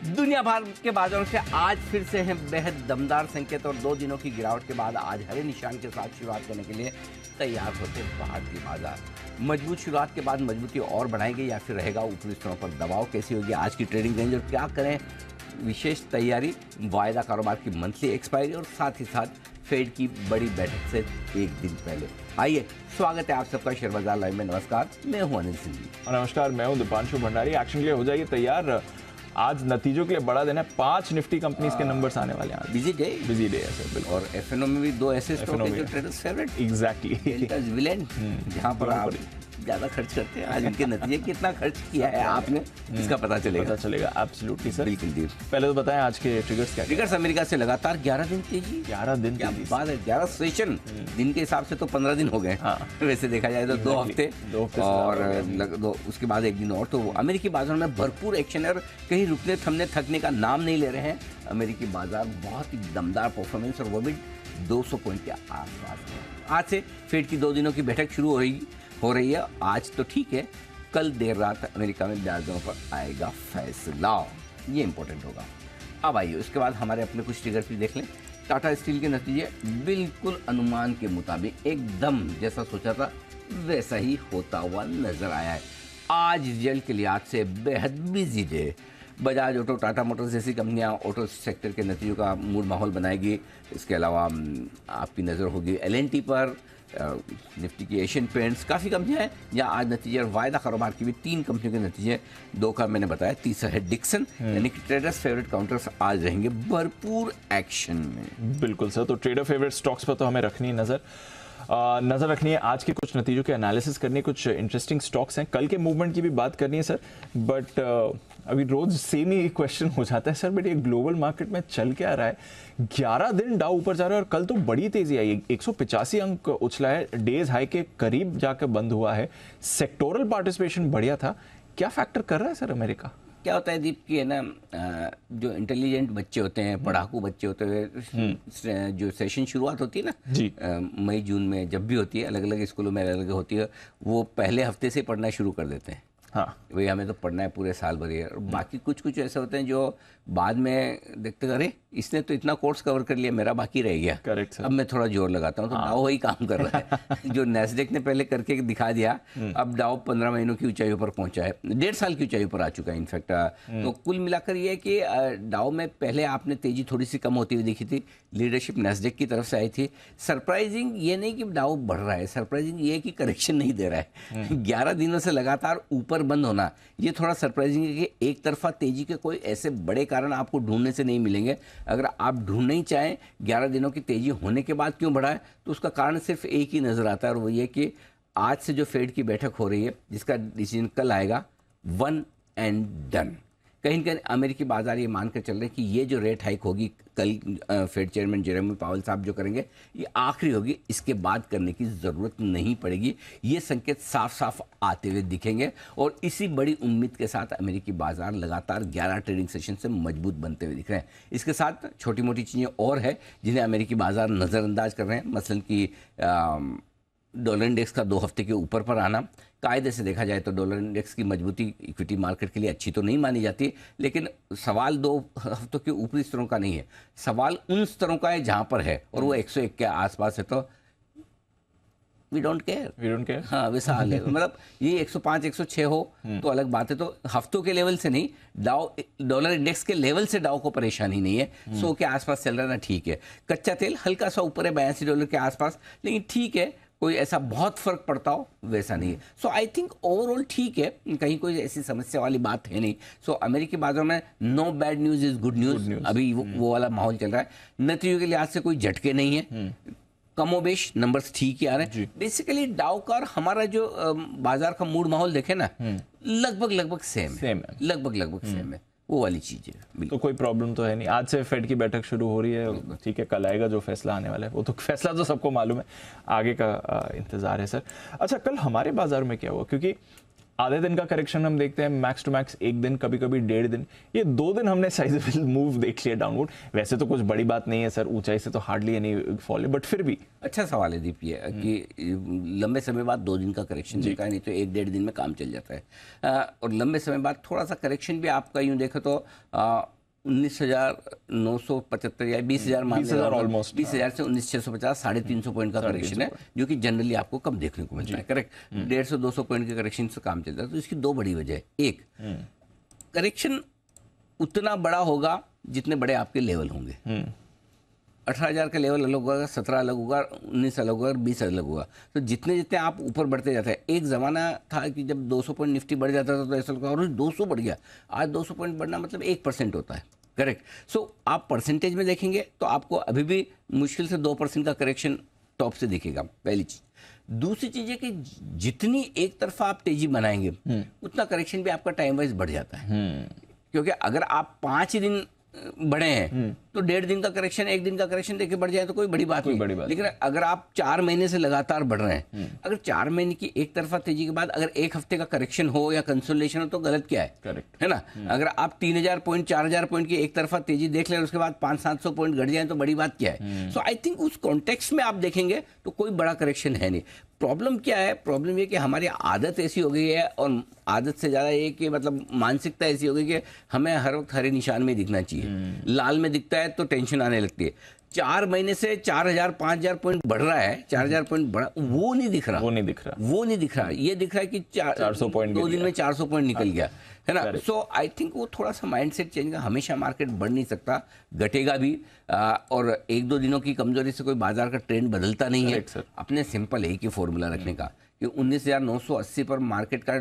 दुनिया भर के बाजारों से आज फिर से हैं बेहद दमदार संकेत और 2 दिनों की गिरावट के बाद आज हरे निशान के साथ शुरुआत करने के लिए तैयार होते भारतीय बाजार। मजबूत शुरुआत के बाद मजबूती और बढ़ाएंगे या फिर रहेगा ऊपरी स्तरों पर दबाव? कैसी होगी आज की ट्रेडिंग रेंज और क्या करें विशेष तैयारी, वायदा कारोबार की मंथली एक्सपायरी और साथ ही साथ फेड की बड़ी बैठक से एक दिन पहले। आइए, स्वागत है आप सबका शेयर बाजार लाइव में। नमस्कार, मैं हूं अनिल सिंह जी। और नमस्कार, मैं हूं दीपांशु भंडारी। एक्शन के लिए हो जाइए तैयार। आज नतीजों के लिए बड़ा दिन है। 5 निफ्टी कंपनीज के नंबर्स आने वाले हैं। बिजी डे है सर, बिल्कुल। और एफएनओ में भी 2 ऐसे स्टॉक हैं जो ट्रेडर्स फेवरेट। एग्जैक्टली जहां पर आप ज्यादा खर्च करते हैं, आज इनके नतीजे कितना खर्च किया है आपने, इसका पता चलेगा। Absolutely sir. बिल्कुल जी। पहले तो बताएं आज के ट्रिगर्स क्या। ट्रिगर्स अमेरिका से लगातार 11 दिन तेजी। 11 दिन क्या बात है। 11 सेशन दिन के हिसाब से तो 15 दिन हो गए। वैसे देखा जाए तो 2 हफ्ते और उसके बाद एक दिन और। तो अमेरिकी बाजार में भरपूर एक्शन है और कहीं रुकने थमने थकने का नाम नहीं ले रहे हैं। अमेरिकी बाजार बहुत ही दमदार परफॉर्मेंस और वो भी 200 पॉइंट के आसपास। आज से फेड की 2 दिनों की बैठक शुरू हो रही है। आज तो ठीक है, कल देर रात अमेरिका में ब्याज दरों पर आएगा फैसला, ये इंपॉर्टेंट होगा। अब आइए उसके बाद हमारे अपने कुछ ट्रिगर भी देख लें। टाटा स्टील के नतीजे बिल्कुल अनुमान के मुताबिक एकदम जैसा सोचा था वैसा ही होता हुआ नजर आया है। आज रिजल्ट के लिहाज से बेहद busy day. Bajaj auto, Tata Motors जैसी कंपनियां ऑटो सेक्टर के नतीजों का मूड माहौल बनाएगी। इसके अलावा आपकी नज़र होगी एलएनटी पर, निफ्टी की एशियन पेंट्स, काफ़ी कंपनियां हैं जहाँ आज नतीजे और वायदा कारोबार की भी 3 कंपनियों के नतीजे, 2 का मैंने बताया, तीसरा है डिक्सन। यानी कि ट्रेडर्स फेवरेट काउंटर्स आज रहेंगे भरपूर एक्शन में। बिल्कुल सर। तो ट्रेडर फेवरेट स्टॉक्स पर तो हमें रखनी है नज़र रखनी है। आज के कुछ नतीजों के एनालिसिस करनी है, कुछ इंटरेस्टिंग स्टॉक्स हैं। कल के मूवमेंट की भी बात करनी है सर। बट अभी रोज सेम ही क्वेश्चन हो जाता है सर, बट ये ग्लोबल मार्केट में चल क्या रहा है? 11 दिन डाउ ऊपर जा रहा है और कल तो बड़ी तेजी आई, 185 अंक उछला है, डेज हाई के करीब जाकर बंद हुआ है। सेक्टोरल पार्टिसिपेशन बढ़िया था। क्या फैक्टर कर रहा है सर अमेरिका? क्या होता है दीप की है ना, जो इंटेलिजेंट बच्चे होते हैं, पढ़ाकू बच्चे होते हैं, जो सेशन शुरुआत होती है ना मई जून में, जब भी होती है, अलग अलग स्कूलों में अलग अलग होती है, वो पहले हफ्ते से पढ़ना शुरू कर देते हैं। हाँ, भाई हमें तो पढ़ना है पूरे साल भर ही। और बाकी कुछ ऐसे होते हैं जो बाद में देखते अरे इसने तो इतना कोर्स कवर कर लिया, मेरा बाकी रह गया। Correct sir. अब मैं थोड़ा जोर लगाता हूँ, तो डाउ वही काम कर रहा है। जो नेस्डेक ने पहले करके दिखा दिया, अब डाउ 15 महीनों की ऊंचाइयों पर पहुंचा है, 1.5 साल की ऊंचाइयों पर आ चुका है इनफैक्ट। तो कुल मिलाकर ये है कि डाउ में पहले आपने तेजी थोड़ी सी कम होती हुई दिखी थी, लीडरशिप नेस्डेक की तरफ से आई थी। सरप्राइजिंग ये नहीं कि डाउ बढ़ रहा है, सरप्राइजिंग ये है कि करेक्शन नहीं दे रहा है। 11 दिनों से लगातार ऊपर बंद होना, ये थोड़ा सरप्राइजिंग है कि एक तरफा तेजी के कोई ऐसे बड़े कारण आपको ढूंढने से नहीं मिलेंगे। अगर आप ढूंढना ही चाहें 11 दिनों की तेजी होने के बाद क्यों बढ़ा है, तो उसका कारण सिर्फ एक ही नजर आता है और वो ये कि आज से जो फेड की बैठक हो रही है, जिसका डिसीजन कल आएगा, 1 एंड डन। कहीं न कहीं अमेरिकी बाजार ये मानकर चल रहे हैं कि ये जो रेट हाइक होगी कल फेड चेयरमैन जेरेमी पावेल साहब जो करेंगे, ये आखिरी होगी, इसके बाद करने की ज़रूरत नहीं पड़ेगी। ये संकेत साफ साफ आते हुए दिखेंगे और इसी बड़ी उम्मीद के साथ अमेरिकी बाजार लगातार 11 ट्रेडिंग सेशन से मजबूत बनते हुए दिख रहे हैं। इसके साथ छोटी मोटी चीज़ें और है जिन्हें अमेरिकी बाजार नज़रअंदाज कर रहे हैं, मसलन कि डॉलर इंडेक्स का 2 हफ्ते के ऊपर पर आना। कायदे से देखा जाए तो डॉलर इंडेक्स की मजबूती इक्विटी मार्केट के लिए अच्छी तो नहीं मानी जाती, लेकिन सवाल 2 हफ्तों के ऊपरी स्तरों का नहीं है, सवाल उन स्तरों का है जहां पर है और वो 101 के आसपास है। तो वी डोंट केयर। हाँ, वैसा हाल है। मतलब ये 105 106 हो तो अलग बात है। तो हफ्तों के लेवल से नहीं, डॉलर इंडेक्स के लेवल से डाउ को परेशानी नहीं है। 100 के आसपास चल रहा है ना, ठीक है। कच्चा तेल हल्का सा ऊपर है, $82 के आसपास, लेकिन ठीक है, कोई ऐसा बहुत फर्क पड़ता हो वैसा नहीं है। सो आई थिंक ओवरऑल ठीक है, कहीं कोई ऐसी समस्या वाली बात है नहीं। सो अमेरिकी बाजारों में no bad news is good news, अभी वो वाला माहौल चल रहा है। नतीजों के लिहाज से कोई झटके नहीं है, कमोबेश नंबर्स ठीक ही आ रहे हैं। बेसिकली डाउ का और हमारा जो बाजार का मूड माहौल देखे ना, लगभग सेम है, लगभग सेम है, वो वाली चीज है। तो कोई प्रॉब्लम तो है नहीं। आज से फेड की बैठक शुरू हो रही है, ठीक है। कल आएगा जो फैसला आने वाला है, वो तो फैसला तो सबको मालूम है, आगे का इंतजार है सर। अच्छा, कल हमारे बाजार में क्या हुआ? क्योंकि आधे दिन का करेक्शन हम देखते हैं, मैक्स टू मैक्स 1 दिन, कभी कभी 1.5 दिन, ये 2 दिन हमने साइजेबल मूव देख लिया डाउनवर्ड। वैसे तो कुछ बड़ी बात नहीं है सर, ऊंचाई से तो हार्डली एनी फॉल है, बट फिर भी अच्छा सवाल है दीप ये कि लंबे समय बाद 2 दिन का करेक्शन देखा है, नहीं तो 1-1.5 दिन में काम चल जाता है। और लंबे समय बाद थोड़ा सा करेक्शन भी आपका यूं देखो तो 19,975 या 20,000 मान 20,000 ऑलमोस्ट, 20,000 से 19,650 350 पॉइंट का करेक्शन है, जो कि जनरली आपको कम देखने को मिलता है। करेक्ट, 150-200 पॉइंट के करेक्शन से काम चलता है। तो इसकी 2 बड़ी वजह है। एक, करेक्शन उतना बड़ा होगा जितने बड़े आपके लेवल होंगे। 18,000 का लेवल अलग होगा, 17 अलग होगा, 19 अलग होगा, 20 अलग होगा। तो जितने जितने आप ऊपर बढ़ते जाते हैं, एक ज़माना था कि जब 200 पॉइंट निफ्टी बढ़ जाता था तो ऐसा लगता और 200 बढ़ गया। आज 200 पॉइंट बढ़ना मतलब 1% होता है। करेक्ट। सो आप परसेंटेज में देखेंगे तो आपको अभी भी मुश्किल से 2% का करेक्शन टॉप से दिखेगा, पहली चीज़। दूसरी चीज़ है कि जितनी एक तरफा आप तेजी बनाएंगे उतना करेक्शन भी आपका टाइम वाइज बढ़ जाता है। क्योंकि अगर आप 5 दिन बढ़े हैं तो 1.5 दिन का करेक्शन, 1 दिन का करेक्शन देके बढ़ जाए तो कोई बड़ी बात नहीं। लेकिन अगर आप 4 महीने से लगातार बढ़ रहे हैं, अगर 4 महीने की एक तरफा तेजी के बाद अगर 1 हफ्ते का करेक्शन हो या कंसोलिडेशन हो तो गलत क्या है? करेक्ट है ना। अगर आप 3,000 पॉइंट 4,000 पॉइंट की एक तरफा तेजी देख लें उसके बाद 500-700 पॉइंट घट जाए तो बड़ी बात क्या है? सो आई थिंक उस कॉन्टेक्स्ट में आप देखेंगे तो कोई बड़ा करेक्शन है नहीं। प्रॉब्लम क्या है? प्रॉब्लम ये कि हमारी आदत ऐसी हो गई है, और आदत से ज़्यादा ये कि मतलब मानसिकता ऐसी हो गई कि हमें हर वक्त हरे निशान में दिखना चाहिए। लाल में दिखता है तो टेंशन आने लगती है। 4 महीने से 4,000 5,000 पॉइंट बढ़ रहा है, 4,000 पॉइंट बढ़ा, वो नहीं दिख रहा। ये दिख रहा है कि 400 पॉइंट 2 दिन में 400 पॉइंट निकल गया, है ना। सो आई थिंक वो थोड़ा सा माइंडसेट चेंज का। हमेशा मार्केट बढ़ नहीं सकता, घटेगा भी, और 1-2 दिनों की कमजोरी से कोई बाजार का ट्रेंड बदलता नहीं है। अपने सिंपल एक ही फॉर्मूला रखने का कि 19,980 पर मार्केट का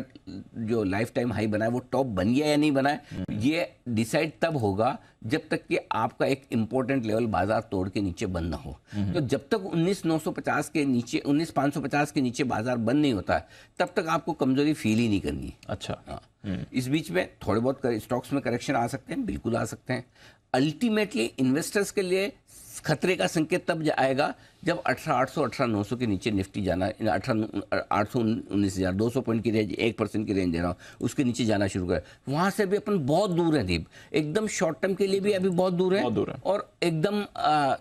जो लाइफ टाइम हाई बना है वो टॉप बन गया या नहीं बना है, ये डिसाइड तब होगा जब तक कि आपका एक इंपॉर्टेंट लेवल बाजार तोड़ के नीचे बंद ना हो। तो जब तक 19,950 के नीचे, 19,550 के नीचे बाजार बंद नहीं होता है, तब तक आपको कमजोरी फील ही नहीं करनी है। अच्छा। हाँ। इस बीच में थोड़े बहुत स्टॉक्स में करेक्शन आ सकते हैं, बिल्कुल आ सकते हैं। अल्टीमेटली इन्वेस्टर्स के लिए खतरे का संकेत तब आएगा जब 18,800 18,900 के नीचे निफ्टी जाना, 18,800 19,200 पॉइंट की रेंज, 1% की रेंज दे रहा हूँ, उसके नीचे जाना शुरू करे। वहाँ से भी अपन बहुत दूर है दीप, एकदम शॉर्ट टर्म के लिए भी अभी बहुत दूर है, और एकदम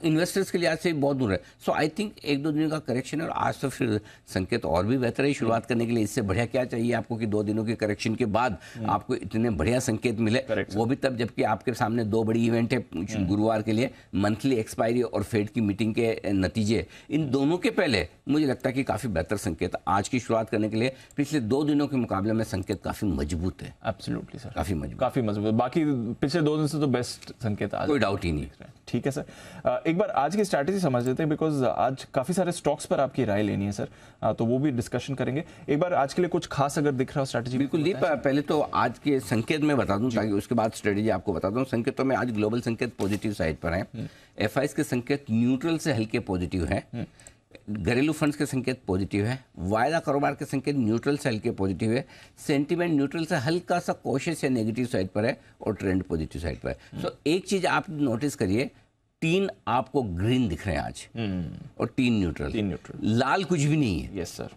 इन्वेस्टर्स के लिए आज से बहुत दूर है। सो आई थिंक 1-2 दिनों का करेक्शन है, और आज तो फिर संकेत और भी बेहतर है शुरुआत करने के लिए। इससे बढ़िया क्या चाहिए आपको कि 2 दिनों के करेक्शन के बाद आपको इतने बढ़िया संकेत मिले, वो भी तब जबकि आपके सामने 2 बड़ी इवेंट है गुरुवार के लिए, मंथली एक्सपायरी और फेड की मीटिंग के नतीजे। इन दोनों के पहले मुझे लगता है कि काफी बेहतर संकेत आज की शुरुआत करने के लिए पिछले 2 दिनों के मुकाबले में संकेत काफी मजबूत है। एब्सोल्युटली सर, काफी मजबूत। बाकी पिछले 2 दिन से तो बेस्ट संकेत आज, कोई डाउट ही नहीं। ठीक है सर, एक बार आज की स्ट्रैटेजी समझ लेते हैं, बिकॉज आज काफी सारे स्टॉक्स पर आपकी राय लेनी है सर, तो वो भी डिस्कशन करेंगे। एक बार आज के लिए कुछ खास अगर दिख रहा हो स्ट्रैटेजी? बिल्कुल दीप, पहले तो आज के संकेत में बता दूं ताकि उसके बाद स्ट्रेटेजी आपको बता दूं। संकेतों में आज ग्लोबल संकेत पॉजिटिव साइड पर हैं, एफआईएस के संकेत न्यूट्रल से हल्के पॉजिटिव हैं, घरेलू फंड्स के संकेत पॉजिटिव है, वायदा कारोबार के संकेत न्यूट्रल से हल्के पॉजिटिव है, सेंटीमेंट न्यूट्रल से हल्का सा कॉशियस या नेगेटिव साइड पर है, और ट्रेंड पॉजिटिव साइड पर है। सो एक चीज आप नोटिस करिए, 3 आपको ग्रीन दिख रहे हैं आज, और 3 न्यूट्रल, लाल कुछ भी नहीं है। Yes sir.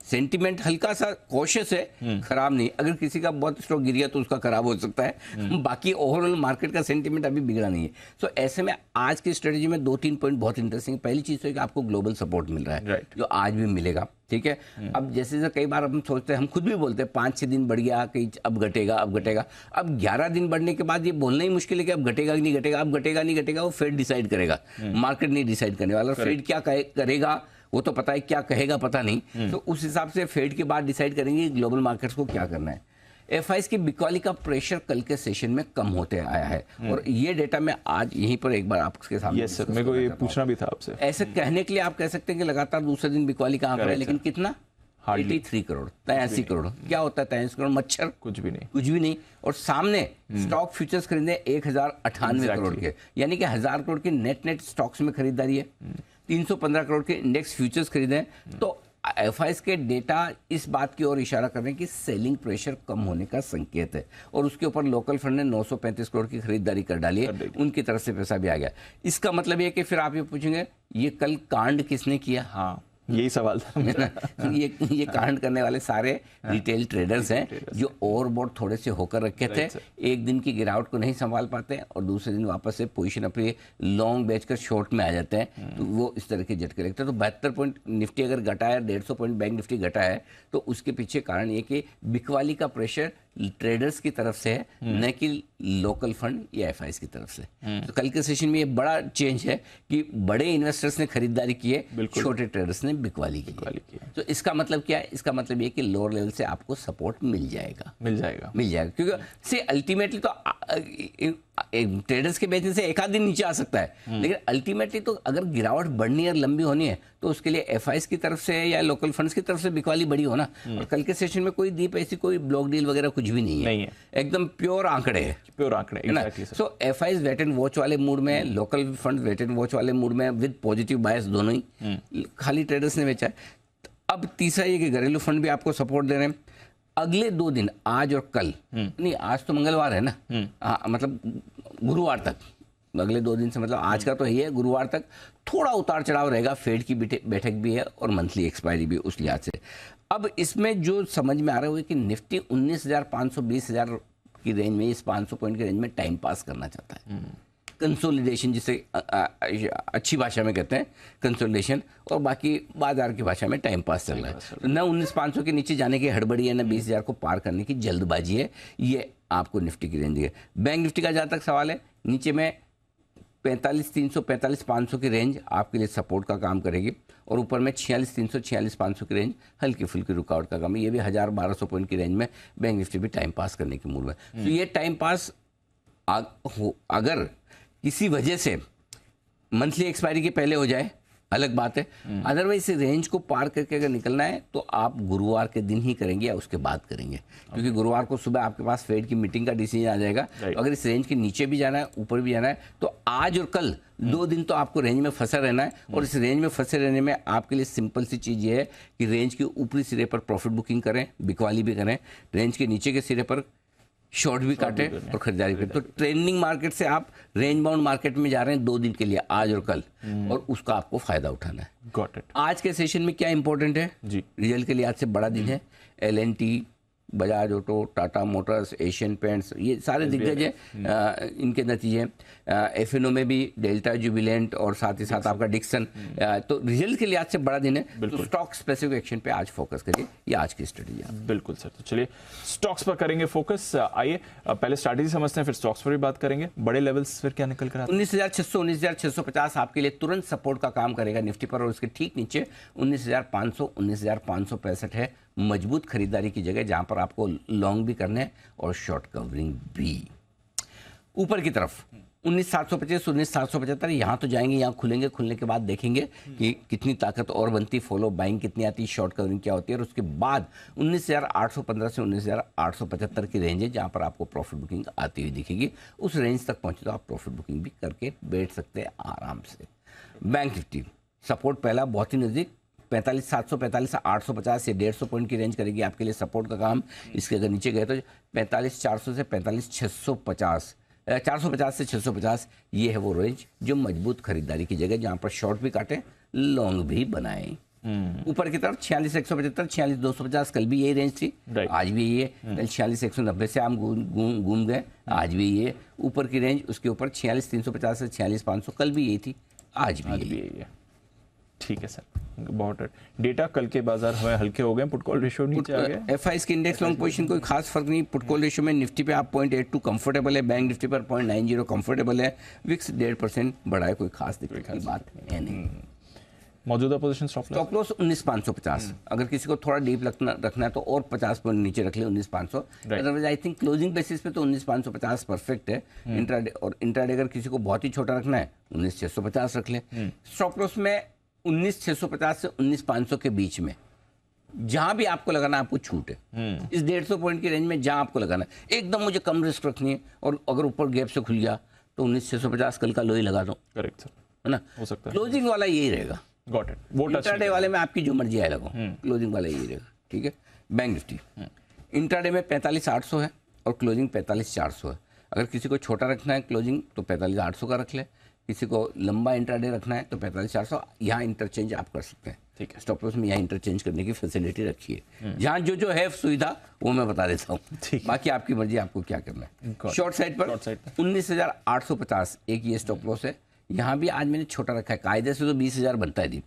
सेंटीमेंट हल्का सा कॉशियस है, खराब नहीं। अगर किसी का बहुत स्टॉक गिर गया तो उसका खराब हो सकता है, बाकी ओवरऑल मार्केट का सेंटीमेंट अभी बिगड़ा नहीं है। सो ऐसे में आज की स्ट्रेटजी में 2-3 पॉइंट बहुत इंटरेस्टिंग। पहली चीज तो है कि आपको ग्लोबल सपोर्ट मिल रहा है, जो आज भी मिलेगा, ठीक है। अब जैसे कई बार हम सोचते हैं, हम खुद भी बोलते हैं 5-6 दिन बढ़ गया, कहीं अब घटेगा, अब घटेगा। अब 11 दिन बढ़ने के बाद ये बोलना ही मुश्किल है कि अब घटेगा कि नहीं घटेगा। अब घटेगा नहीं घटेगा वो फेड डिसाइड करेगा, मार्केट नहीं डिसाइड करने वाला। फेड क्या करेगा वो तो पता है, क्या कहेगा पता नहीं। तो उस हिसाब से फेड के बाद डिसाइड करेंगे ग्लोबल मार्केट्स को क्या करना है। एफआईएस की बिकॉली का प्रेशर कल के सेशन में कम होते आया है, और ये डेटा मैं आज यहीं पर एक बार आपके सामने यस सर, मेरे को ये पूछना भी था आपसे। ऐसे कहने के लिए आप कह सकते हैं कि लगातार दूसरे दिन बिकॉली का आंकड़ा है, लेकिन कितना? 83 करोड़, 83 करोड़। क्या होता है 83 करोड़? मच्छर, कुछ भी नहीं। और सामने स्टॉक फ्यूचर्स खरीदे 1,098 करोड़ के, यानी कि 1,000 करोड़ के नेट स्टॉक्स में खरीदारी है। 315 करोड़ के इंडेक्स फ्यूचर्स खरीदे। तो एफआईएस के डेटा इस बात की ओर इशारा कर रहे हैं कि सेलिंग प्रेशर कम होने का संकेत है, और उसके ऊपर लोकल फंड ने 935 करोड़ की खरीदारी कर डाली है, उनकी तरफ से पैसा भी आ गया। इसका मतलब ये कि फिर आप ये पूछेंगे ये कल कांड किसने किया? हाँ, यही सवाल था मेरा। ये कांड करने वाले सारे रिटेल ट्रेडर्स हैं जो ओवरबॉट थोड़े से होकर रखे थे, एक दिन की गिरावट को नहीं संभाल पाते और दूसरे दिन वापस से पोजीशन अपनी लॉन्ग बेचकर शॉर्ट में आ जाते हैं, तो वो इस तरह के झटके लगते हैं। तो 72 पॉइंट निफ्टी अगर घटा है, 150 पॉइंट बैंक निफ्टी घटा है, तो उसके पीछे कारण ये कि बिकवाली का प्रेशर ट्रेडर्स की तरफ से है, न कि लोकल फंड या एफआईज की तरफ से। तो कल के सेशन में ये बड़ा चेंज है कि बड़े इन्वेस्टर्स ने खरीदारी की है, छोटे ट्रेडर्स ने बिकवाली की है। तो इसका मतलब क्या है? इसका मतलब ये कि लोअर लेवल से आपको सपोर्ट मिल जाएगा, क्योंकि से अल्टीमेटली तो ट्रेडर्स के बेचने से एक आध दिन नीचे आ सकता है, लेकिन अल्टीमेटली तो अगर गिरावट बढ़नी है, लंबी होनी है, तो उसके लिए एफआईज की तरफ से या लोकल फंड्स की तरफ से बिकवाली बड़ी हो ना। और कल के सेशन में कोई डीप ऐसी कोई ब्लॉक डील वगैरह कुछ भी नहीं है। एकदम प्योर आंकड़े है ना। So FIIs wait and watch वाले मूड में, local fund wait and watch वाले मूड में विद पॉजिटिव बायस दोनों ही, खाली ट्रेडर्स ने बेचा है। अब तीसरा ये कि घरेलू फंड भी आपको सपोर्ट दे रहे हैं। अगले 2 दिन, आज और कल, नहीं आज तो मंगलवार है ना, मतलब गुरुवार तक, अगले 2 दिन से मतलब आज का तो यही है, गुरुवार तक थोड़ा उतार चढ़ाव रहेगा। फेड की बैठक भी है और मंथली एक्सपायरी भी, उस लिहाज से अब इसमें जो समझ में आ रहा है कि निफ्टी 19,500 20,000 की रेंज में, इस 500 पॉइंट की रेंज में टाइम पास करना चाहता है। कंसोलिडेशन जिसे अच्छी भाषा में कहते हैं, कंसोलिडेशन, और बाकी बाजार की भाषा में टाइम पास चल रहा है। तो न 19,500 के नीचे जाने की हड़बड़ी है, न 20,000 को पार करने की जल्दबाजी है। ये आपको निफ्टी की रेंज है। बैंक निफ्टी का जहाँ तक सवाल है, नीचे में 45,300 45,500 की रेंज आपके लिए सपोर्ट का काम करेगी, और ऊपर में 46,300 46,500 की रेंज हल्की फुल्की रुकावट का काम है। ये भी 1,000-1,200 पॉइंट की रेंज में बैंक निफ्टी भी टाइम पास करने के मूड में। तो ये टाइम पास अगर किसी वजह से मंथली एक्सपायरी के पहले हो जाए, अलग बात है। अदरवाइज इस रेंज को पार करके अगर निकलना है तो आप गुरुवार के दिन ही करेंगे या उसके बाद करेंगे, क्योंकि गुरुवार को सुबह आपके पास फेड की मीटिंग का डिसीजन आ जाएगा। तो अगर इस रेंज के नीचे भी जाना है, ऊपर भी जाना है, तो आज और कल 2 दिन तो आपको रेंज में फंसा रहना है। और इस रेंज में फंसे रहने में आपके लिए सिंपल सी चीज़ ये है कि रेंज के ऊपरी सिरे पर प्रॉफिट बुकिंग करें, बिकवाली भी करें, रेंज के नीचे के सिरे पर शॉर्ट भी काटे और खरीदारी करें। तो ट्रेंडिंग मार्केट से आप रेंज बाउंड मार्केट में जा रहे हैं 2 दिन के लिए, आज और कल, और उसका आपको फायदा उठाना है। Got it. आज के सेशन में क्या इंपॉर्टेंट है जी? रिजल्ट के लिए आज से बड़ा दिन है। L&T, Bajaj auto, Tata Motors, Asian paints, ये सारे दिग्गज हैं, इनके नतीजे। F&O में भी डेल्टा, जुबिलेंट और साथ ही साथ आपका डिक्सन। तो रिजल्ट के लिए आज से बड़ा दिन है, तो स्टॉक स्पेसिफिक एक्शन पे आज फोकस करिए, ये आज की स्ट्रेटेजी है। बिल्कुल सर, तो चलिए स्टॉक्स पर करेंगे फोकस। आइए पहले स्ट्रैटेजी समझते हैं, फिर स्टॉक्स पर भी बात करेंगे। बड़े लेवल्स फिर क्या निकल कर आते हैं? 19,600 19,650 आपके लिए तुरंत सपोर्ट का काम करेगा निफ्टी पर, और उसके ठीक नीचे 19,500 19,565 है मजबूत खरीदारी की जगह, जहां पर आपको लॉन्ग भी करने और शॉर्ट कवरिंग भी। ऊपर की तरफ 19,725 19,775 यहाँ तो जाएंगे, यहाँ खुलेंगे, खुलने के बाद देखेंगे कि कितनी ताकत और बनती, फॉलो बाइंग कितनी आती, शॉर्ट कवरिंग क्या होती है। और उसके बाद 19,815 से 19,875 की रेंज है, जहाँ पर आपको प्रॉफिट बुकिंग आती हुई दिखेगी। उस रेंज तक पहुँचे तो आप प्रॉफिट बुकिंग भी करके बैठ सकते हैं आराम से। बैंक निफ्टी सपोर्ट पहला बहुत ही नज़दीक, 45,700 45,850 से 150 पॉइंट की रेंज करेगी आपके लिए सपोर्ट का काम। इसके अगर नीचे गए तो 45,400 से 45,650 450 से 650, ये है वो रेंज जो मजबूत खरीदारी की जगह, जहां पर शॉर्ट भी काटें, लॉन्ग भी बनाएं। ऊपर की तरफ 46,175 46,250, कल भी यही रेंज थी, आज भी ये। कल 46,190 से हम घूम गए, आज भी ये ऊपर की रेंज। उसके ऊपर 46,350 से 46,500, कल भी यही थी, आज भी यही है। ठीक है सर, बहुत डेटा कल के बाजार हमें हल्के हो गए, पुट कॉल रेशियो नीचे आ गया। एफआईज की इंडेक्स लॉन्ग पोजीशन कोई खास फर्क नहीं। पुट कॉल रेशियो में निफ्टी पे आप 0.82 कंफर्टेबल है, बैंक निफ्टी पर 0.90 कंफर्टेबल है, विक्स 1.5% बढ़ा है, कोई खास दिक्कत की बात है नहीं। मौजूदा पोजीशन स्टॉप लॉस 19,550। अगर किसी को थोड़ा डीप रखना है तो और 50 पॉइंट नीचे रख ले 19,500। Otherwise I think closing basis पे तो 19,550 परफेक्ट है। इंट्राडे और इंट्राडे अगर किसी को बहुत ही छोटा रखना है 19,650 रख ले। स्टॉप लॉस में 19,650 से 19,500 के बीच में जहां भी आपको लगाना, आपको छूट है। इस 150 पॉइंट की रेंज में जहां आपको लगाना है, एकदम मुझे कम रिस्क रखनी है, और अगर ऊपर गैप से खुल गया तो 19,650 कल का लो ही लगा दो। करेक्ट सर, है ना, हो सकता है। क्लोजिंग वाला यही रहेगा। Got it. वो इंट्राडे वाले में आपकी जो मर्जी आए लगो, क्लोजिंग वाला यही रहेगा। ठीक है। बैंक निफ्टी इंट्राडे में 45,800 है और क्लोजिंग 45,400 है। अगर किसी को छोटा रखना है क्लोजिंग तो 45,800 का रख ले, किसी को लंबा इंट्राडे रखना है तो 45,400, यहाँ इंटरचेंज आप कर सकते हैं। ठीक है। स्टॉप लॉस में यहाँ इंटरचेंज करने की फैसिलिटी रखी है। जहाँ जो है सुविधा वो मैं बता देता हूँ, बाकी आपकी मर्जी, आपको क्या करना है। शॉर्ट साइड पर 19,850 एक ये स्टॉप लॉस है। यहाँ भी आज मैंने छोटा रखा है, कायदे से तो 20,000 बनता है दीप,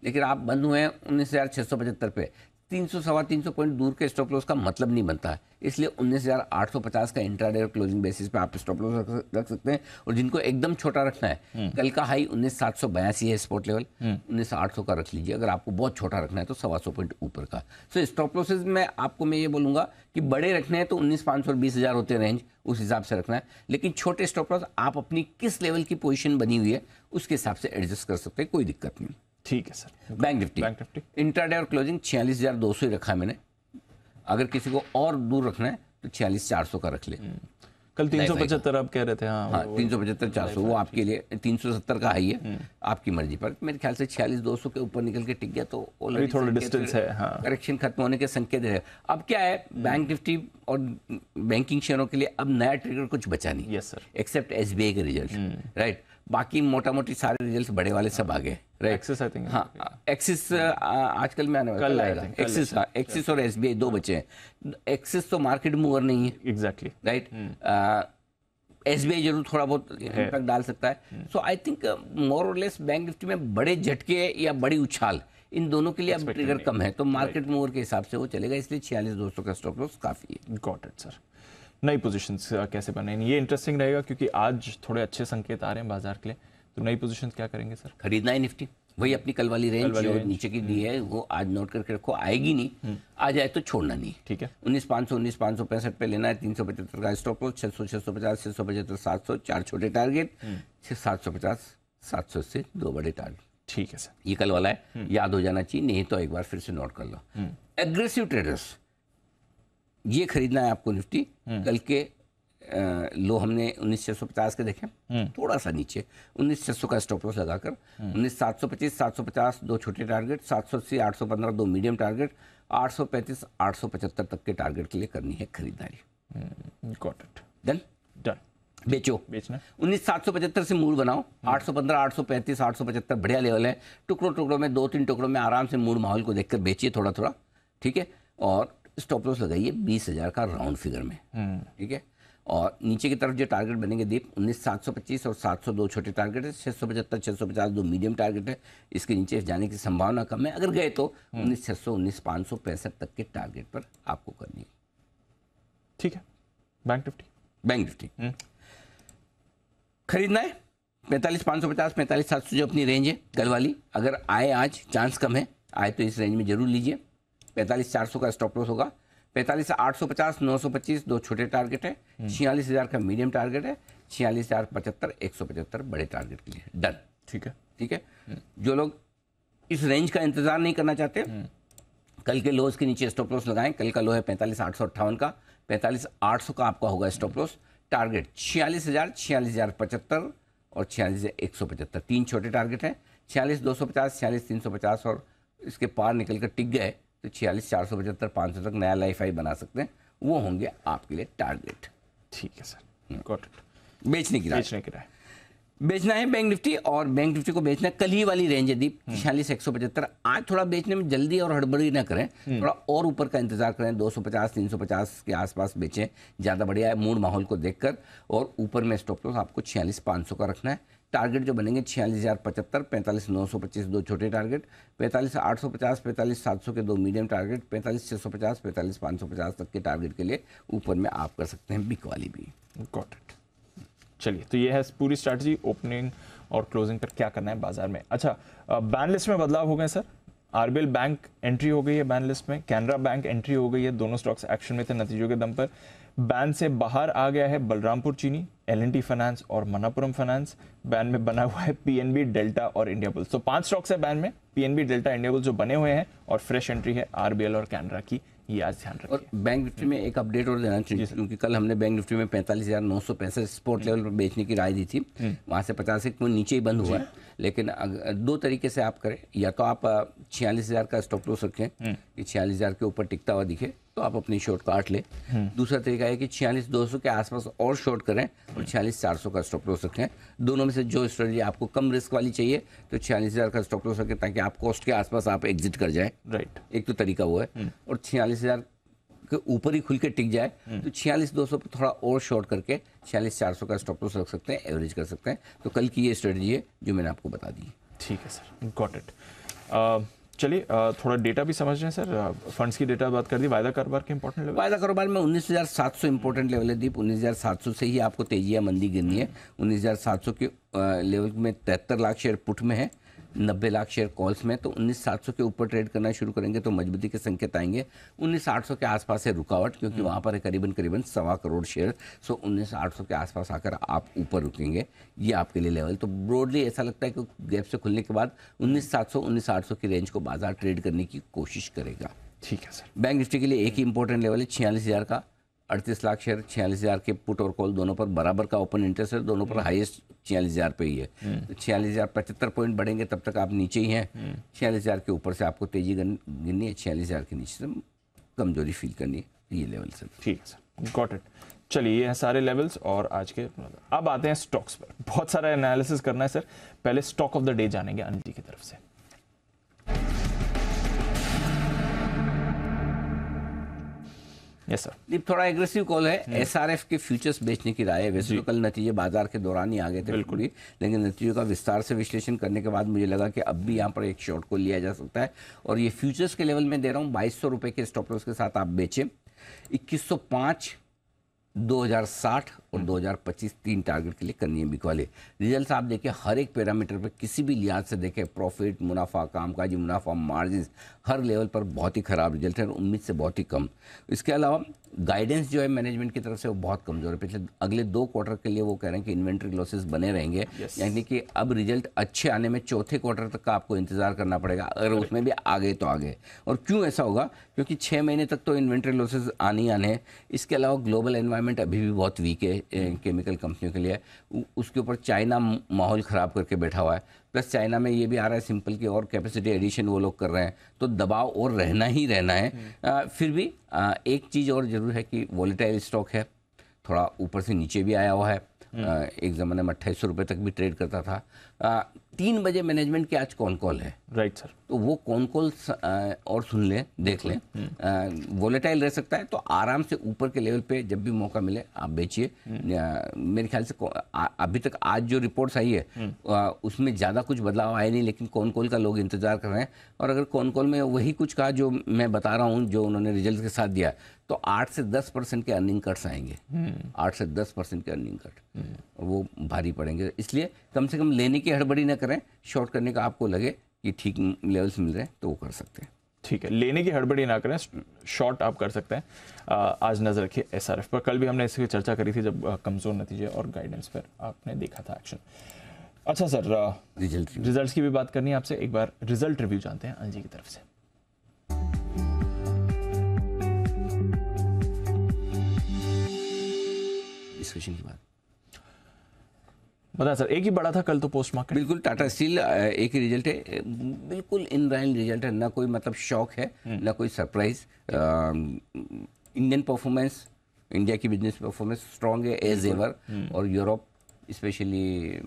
लेकिन आप बंद हुए हैं 19,675 पे। 300 सवा 300 पॉइंट दूर के स्टॉप लॉस का मतलब नहीं बनता है, इसलिए 19,850 का इंट्राडे और क्लोजिंग बेसिस पे आप स्टॉप लॉस रख सकते हैं। और जिनको एकदम छोटा रखना है, कल का हाई 19,782 है स्पॉट लेवल, 19,800 का रख लीजिए। अगर आपको बहुत छोटा रखना है तो 125 पॉइंट ऊपर का। सो स्टॉप लॉसेज में आपको मैं ये बोलूंगा कि बड़े रखने हैं तो 19,500 और 20,000 होते हैं रेंज, उस हिसाब से रखना है। लेकिन छोटे स्टॉप लॉस आप अपनी किस लेवल की पोजीशन बनी हुई है उसके हिसाब से एडजस्ट कर सकते हैं, कोई दिक्कत नहीं। ठीक है सर। बैंक निफ्टी इंट्राडे और क्लोजिंग 46,200 ही रखा है मैंने। अगर किसी को और दूर रखना है तो 46,400 का रख ले। कल 375 आप कह रहे थे। हाँ 375 400 वो आपके लिए 370 का हाई है, आपकी मर्जी पर। मेरे ख्याल से 46,200 के ऊपर निकल के टिक गया तो अभी थोड़ा डिस्टेंस है। हाँ। करेक्शन खत्म होने के संकेत है। अब क्या है, बैंक निफ्टी और बैंकिंग शेयरों के लिए अब नया ट्रिगर कुछ बचा नहीं। Yes sir. एक्सेप्ट एसबीआई के रिजल्ट, राइट। बाकी मोटा मोटी सारे रिजल्ट बड़े वाले सब आ गए, राइट। एक्सिस आई थिंक, हाँ एक्सिस आजकल में आने वाला, कल आएगा एक्सिस। हाँ एक्सिस और एसबीआई दो बचे हैं। एक्सिस तो मार्केट मूवर नहीं है, एग्जैक्टली, राइट। एसबीआई जरूर थोड़ा बहुत इम्पैक्ट डाल सकता है। सो आई थिंक मोर और लेस बैंक निफ्टी में बड़े झटके या बड़ी उछाल इन दोनों के लिए अब ट्रिगर कम है, तो मार्केट मूवर के हिसाब से वो चलेगा, इसलिए 46,200 का स्टॉप लॉस काफी है। Got it sir. नई पोजीशंस कैसे बनाएंगे, ये इंटरेस्टिंग रहेगा क्योंकि आज थोड़े अच्छे संकेत आ रहे हैं बाजार के लिए। तो नई पोजीशंस क्या करेंगे सर? खरीदना है निफ्टी, वही अपनी कल वाली रेंज जो नीचे की दी है वो आज नोट करके रखो, आएगी नहीं, आ जाए तो छोड़ना नहीं। ठीक है। 19,500 19,565 पे लेना है। 375 का स्टॉप लॉस, 600 650 675 700 4 छोटे टारगेट, 750 700 से 2 बड़े टारगेट। ठीक है सर। ये कल वाला है, याद हो जाना चाहिए, नहीं तो एक बार फिर से नोट कर लो। एग्रेसिव ट्रेडर्स ये खरीदना है आपको निफ्टी। कल के लो हमने 19,650 के देखे, थोड़ा सा नीचे 19,600 का स्टॉप लॉस लगाकर 19,725 750 दो छोटे टारगेट, 780 815 दो मीडियम टारगेट, 835 875 तक के टारगेट के लिए करनी है खरीदारी। Got it. डन। बेचो, बेचना 19,775 से मूड बनाओ, 815 835 875 बढ़िया लेवल है। टुकड़ों टुकड़ों में 2-3 टुकड़ों में आराम से मूड माहौल को देखकर बेचिए थोड़ा थोड़ा, ठीक है। और स्टॉप लॉस लगाइए 20,000 का राउंड फिगर में, ठीक है। और नीचे की तरफ जो टारगेट बनेंगे दीप 19,725 और 702 छोटे टारगेट है, 675 650 दो मीडियम टारगेट है। इसके नीचे जाने की संभावना कम है, अगर गए तो 19,600 19,565 तक के टारगेट पर आपको करनी है। ठीक है। बैंक निफ्टी खरीदना है 45,550 45,700 जो अपनी रेंज है कल वाली, अगर आए आज चांस कम है, आए तो इस रेंज में जरूर लीजिए। 45,400 का स्टॉप लॉस होगा। 45,850 925 दो छोटे टारगेट है, 46,000 का मीडियम टारगेट है, 46,075 175 बड़े टारगेट के लिए। डन। ठीक है। ठीक है। जो लोग इस रेंज का इंतजार नहीं करना चाहते, कल के लोज के नीचे स्टॉप लॉस लगाएं। कल का लो है 45,858 का, 45,800 का आपका होगा स्टॉप लॉस। टारगेट 46,000 46,075 और 46,175 तीन छोटे टारगेट हैं। 46,250 46,350 और इसके पार निकल कर टिक गए तो 46,475 500 तक नया लाइफ हाई बना सकते हैं, वो होंगे आपके लिए टारगेट। ठीक है सर। Got it. बेचने की राय बेचना है बैंक निफ्टी, और बैंक निफ्टी को बेचना कल ही वाली रेंज है दीप 46,175। आज थोड़ा बेचने में जल्दी और हड़बड़ी ना करें, थोड़ा और ऊपर का इंतजार करें, 250 350 के आसपास बेचें, ज़्यादा बढ़िया है मूड माहौल को देखकर। और ऊपर में स्टॉप लॉस आपको 46,500 का रखना है। टारगेट जो बनेंगे 46,075 45,925 दो छोटे टारगेट, 45,850 45,700 के दो मीडियम टारगेट, 45,650 45,550 तक के टारगेट के लिए ऊपर में आप कर सकते हैं बिक वाली भी। Got it. चलिए, तो ये है पूरी स्ट्रैटेजी ओपनिंग और क्लोजिंग पर क्या करना है बाजार में। अच्छा, बैन लिस्ट में बदलाव हो गए सर। आरबीएल बैंक एंट्री हो गई है बैन लिस्ट में, कैनरा बैंक एंट्री हो गई है, दोनों स्टॉक्स एक्शन में थे नतीजों के दम पर। बैन से बाहर आ गया है बलरामपुर चीनी, एल&टी फाइनेंस और मनापुरम फाइनेंस। बैन में बना हुआ है पीएनबी, डेल्टा और इंडिया बुल्स। तो 5 स्टॉक्स है बैन में, पीएनबी, डेल्टा, इंडिया बुल्स जो बने हुए हैं, और फ्रेश एंट्री है आरबीएल और कैनरा की, ये आज ध्यान रखिए। और बैंक निफ्टी में एक अपडेट और देना चाहिए, क्योंकि कल हमने बैंक निफ्टी में 45,965 स्पोर्ट लेवल पर बेचने की राय दी थी, वहाँ से 50 एक पॉइंट नीचे ही बंद हुआ है। लेकिन दो तरीके से आप करें, या तो आप 46,000 का स्टॉप लॉस रखें कि 46,000 के ऊपर टिकता हुआ दिखे, तो आप अपनी शॉर्ट काट ले। दूसरा तरीका है कि 46,200 के आसपास और शॉर्ट करें और 46,400 का स्टॉप लॉस रखें। दोनों में से जो स्ट्रेटजी आपको कम रिस्क वाली चाहिए तो 46,000 का स्टॉप लॉस रखें ताकि आप कॉस्ट के आसपास आप एग्जिट कर जाए। राइट, एक तो तरीका वो है। और 46,000 के ऊपर ही खुल के टिक जाए तो 46,200 पर थोड़ा और शॉर्ट करके 46,400 का स्टॉप लॉस रख सकते हैं, एवरेज कर सकते हैं। तो कल की ये स्ट्रेटजी है जो मैंने आपको बता दी। ठीक है सर, गॉट इट। चलिए थोड़ा डेटा भी समझ रहे हैं सर। फंड्स की डेटा बात कर दी। वायदा कारोबार के इंपॉर्टेंट लेवल, वायदा कारोबार में 19,700 इंपॉर्टेंट लेवल है दीप। 19,700 से ही आपको तेजी या मंदी गिननी है। 19,700 के लेवल में 73 लाख शेयर पुट में है, 90 लाख शेयर कॉल्स में। तो 19,700 के ऊपर ट्रेड करना शुरू करेंगे तो मजबूती के संकेत आएंगे। 19,800 के आसपास है रुकावट, क्योंकि वहाँ पर है करीबन 1.25 करोड़ शेयर। सो 19,800 के आसपास आकर आप ऊपर रुकेंगे, ये आपके लिए लेवल। तो ब्रॉडली ऐसा लगता है कि गैप से खुलने के बाद 19,700 19,800 की रेंज को बाजार ट्रेड करने की कोशिश करेगा। ठीक है सर। बैंक निफ्टी के लिए एक ही इंपॉर्टेंट लेवल है 46,000 का। 38 लाख शेयर 46,000 के पुट और कॉल दोनों पर बराबर का ओपन इंटरेस्ट है, दोनों पर हाईएस्ट 46,000 पे ही है। तो 46,000 75 पॉइंट बढ़ेंगे तब तक आप नीचे ही हैं। 46,000 के ऊपर से आपको तेजी गिननी है, 46,000 के नीचे से कमजोरी फील करनी है, ये लेवल सर। ठीक है सर, गॉट इट। चलिए ये हैं सारे लेवल्स और आज के। अब आते हैं स्टॉक्स पर। बहुत सारा एनालिसिस करना है सर। पहले स्टॉक ऑफ द डे जानेंगे अनिल जी की तरफ से। Yes sir. दीप थोड़ा एग्रेसिव कॉल है। एसआरएफ के फ्यूचर्स बेचने की राय है। वैसे तो कल नतीजे बाजार के दौरान ही आ गए थे बिल्कुल ही, लेकिन नतीजों का विस्तार से विश्लेषण करने के बाद मुझे लगा कि अब भी यहाँ पर एक शॉर्ट को लिया जा सकता है। और ये फ्यूचर्स के लेवल में दे रहा हूँ 2,200 रुपये के स्टॉप लॉस के साथ आप बेचें। 2105, 2060 और 2025 तीन टारगेट के लिए करनी है बिक वाले। रिजल्ट्स आप देखें हर एक पैरामीटर पर किसी भी लिहाज से देखें, प्रॉफिट, मुनाफा, कामकाजी मुनाफा, मार्जिन, हर लेवल पर बहुत ही खराब रिजल्ट है और उम्मीद से बहुत ही कम। इसके अलावा गाइडेंस जो है मैनेजमेंट की तरफ से वो बहुत कमजोर है। पिछले अगले 2 क्वार्टर के लिए वो कह रहे हैं कि इन्वेंट्री लॉसेस बने रहेंगे। यानी कि अब रिजल्ट अच्छे आने में चौथे क्वार्टर तक का आपको इंतजार करना पड़ेगा, अगर उसमें भी आ गए तो आ गए। और क्यों ऐसा होगा? क्योंकि 6 महीने तक तो इन्वेंट्री लॉसेस आने ही आने हैं। इसके अलावा ग्लोबल एनवायरनमेंट अभी भी बहुत वीक है केमिकल कंपनियों के लिए। उसके ऊपर चाइना माहौल ख़राब करके बैठा हुआ है। प्लस चाइना में ये भी आ रहा है सिंपल की और कैपेसिटी एडिशन वो लोग कर रहे हैं, तो दबाव और रहना ही रहना है। फिर भी एक चीज़ और ज़रूर है कि वॉलेटाइल स्टॉक है, थोड़ा ऊपर से नीचे भी आया हुआ है। एक ज़माने में 2800 रुपये तक भी ट्रेड करता था। 3 बजे मैनेजमेंट की आज कॉन कॉल है। Right sir. तो वो कॉन कॉल और सुन लें, देख लें। वोलेटाइल रह सकता है तो आराम से ऊपर के लेवल पे जब भी मौका मिले आप बेचिए। मेरे ख्याल से अभी तक आज जो रिपोर्ट्स आई है उसमें ज़्यादा कुछ बदलाव आया नहीं, लेकिन कॉन कॉल का लोग इंतजार कर रहे हैं। और अगर कॉन कॉल में वही कुछ कहा जो मैं बता रहा हूँ, जो उन्होंने रिजल्ट के साथ दिया, तो 8 से 10% के अर्निंग कट्स आएंगे। 8 से 10% के अर्निंग कट, वो भारी पड़ेंगे। इसलिए कम से कम लेने की हड़बड़ी न करें। शॉर्ट करने का आपको लगे कि ठीक लेवल्स मिल रहे हैं तो वो कर सकते हैं। ठीक है, लेने की हड़बड़ी ना करें, शॉर्ट आप कर सकते हैं। आज नजर रखिए एसआरएफ पर। कल भी हमने इसकी चर्चा करी थी जब कमजोर नतीजे और गाइडेंस पर आपने देखा था एक्शन। अच्छा सर, रिजल्ट्स की भी बात करनी है आपसे। एक बार रिजल्ट रिव्यू जानते हैं अनिल जी की तरफ से। डिस्कशन की बात बता सर, एक ही बड़ा था कल तो पोस्ट मार्केट। बिल्कुल, टाटा स्टील एक ही रिजल्ट है, बिल्कुल इन लाइन रिजल्ट है, ना कोई मतलब शॉक है ना कोई सरप्राइज। इंडियन परफॉर्मेंस, इंडिया की बिजनेस परफॉर्मेंस स्ट्रांग है एज एवर। और यूरोप स्पेशली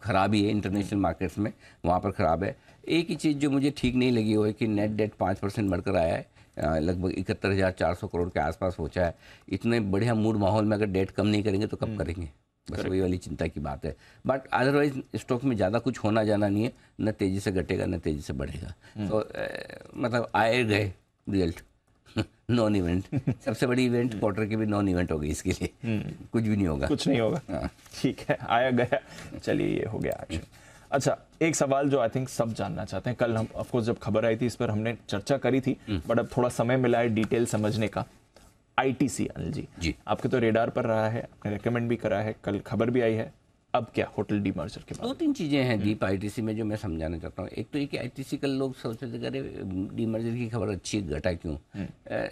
ख़राब ही है, इंटरनेशनल मार्केट्स में वहाँ पर ख़राब है। एक ही चीज़ जो मुझे ठीक नहीं लगी वो है कि नेट डेट 5% बढ़कर आया है, लगभग 71,400 करोड़ के आसपास पहुँचा है। इतने बढ़िया मूड माहौल में अगर डेट कम नहीं करेंगे तो कब करेंगे? बस वही वाली चिंता की बात है। बट अदरवाइज स्टॉक में ज़्यादा कुछ होना जाना नहीं है, न तेज़ी से घटेगा न तेज़ी से बढ़ेगा। तो मतलब आए गए रिजल्ट नॉन इवेंट। सबसे बड़ी इवेंट क्वार्टर की भी नॉन इवेंट हो गई इसके लिए। कुछ भी नहीं होगा, कुछ नहीं होगा। ठीक है, आया गया। चलिए ये हो गया एक्शन। अच्छा, एक सवाल जो आई थिंक सब जानना चाहते हैं। कल हम ऑफकोर्स जब खबर आई थी इस पर हमने चर्चा करी थी, बट अब थोड़ा समय मिला है डिटेल समझने का। आईटीसी अनिल जी, आपके तो रेडार पर रहा है, आपने रेकमेंड भी करा है, कल खबर भी आई है, अब क्या होटल डीमर्जर के बाद? दो तीन चीजें हैं डीप आईटीसी में जो मैं समझाना चाहता हूँ। एक तो ये कि आईटीसी कल लोग सोचते थे अरे डीमर्जर की खबर अच्छी घटा क्यों।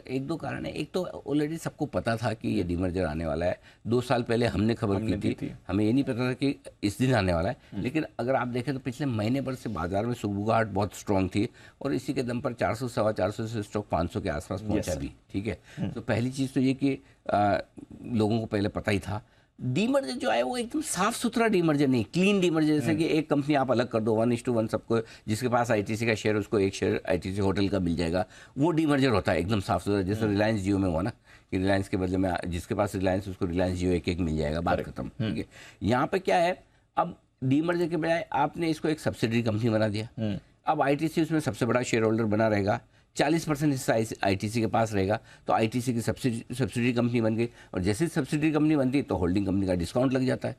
एक दो कारण है। एक तो ऑलरेडी सबको पता था कि ये डीमर्जर आने वाला है। 2 साल पहले हमने खबर की थी, हमें ये नहीं पता था कि इस दिन आने वाला है। लेकिन अगर आप देखें तो पिछले महीने भर से बाजार में सुगबुगाहट बहुत स्ट्रांग थी और इसी के दम पर 400 सवा 400 से स्टॉक 500 के आसपास पहुंचा भी। ठीक है, तो पहली चीज़ तो ये कि लोगों को पहले पता ही था। डीमर्जर जो है वो एकदम साफ सुथरा डीमर्जर नहीं, क्लीन डीमर्जर, जैसे कि एक कंपनी आप अलग कर दो 1:1 सबको, जिसके पास आईटीसी का शेयर उसको एक शेयर आईटीसी होटल का मिल जाएगा, वो डीमर्जर होता है एकदम साफ सुथरा। जैसे रिलायंस जियो में हुआ ना कि रिलायंस के बदले में जिसके पास रिलायंस उसको रिलायंस जियो एक मिल जाएगा, बात खत्म। ठीक है, यहाँ पे क्या है, अब डीमर्जर के बजाय आपने इसको एक सब्सिडरी कंपनी बना दिया। अब आईटीसी उसमें सबसे बड़ा शेयर होल्डर बना रहेगा, 40% हिस्सा आईटीसी के पास रहेगा, तो आईटीसी की सब्सिडरी कंपनी बन गई। और जैसे सब्सिडरी कंपनी बनती है तो होल्डिंग कंपनी का डिस्काउंट लग जाता है,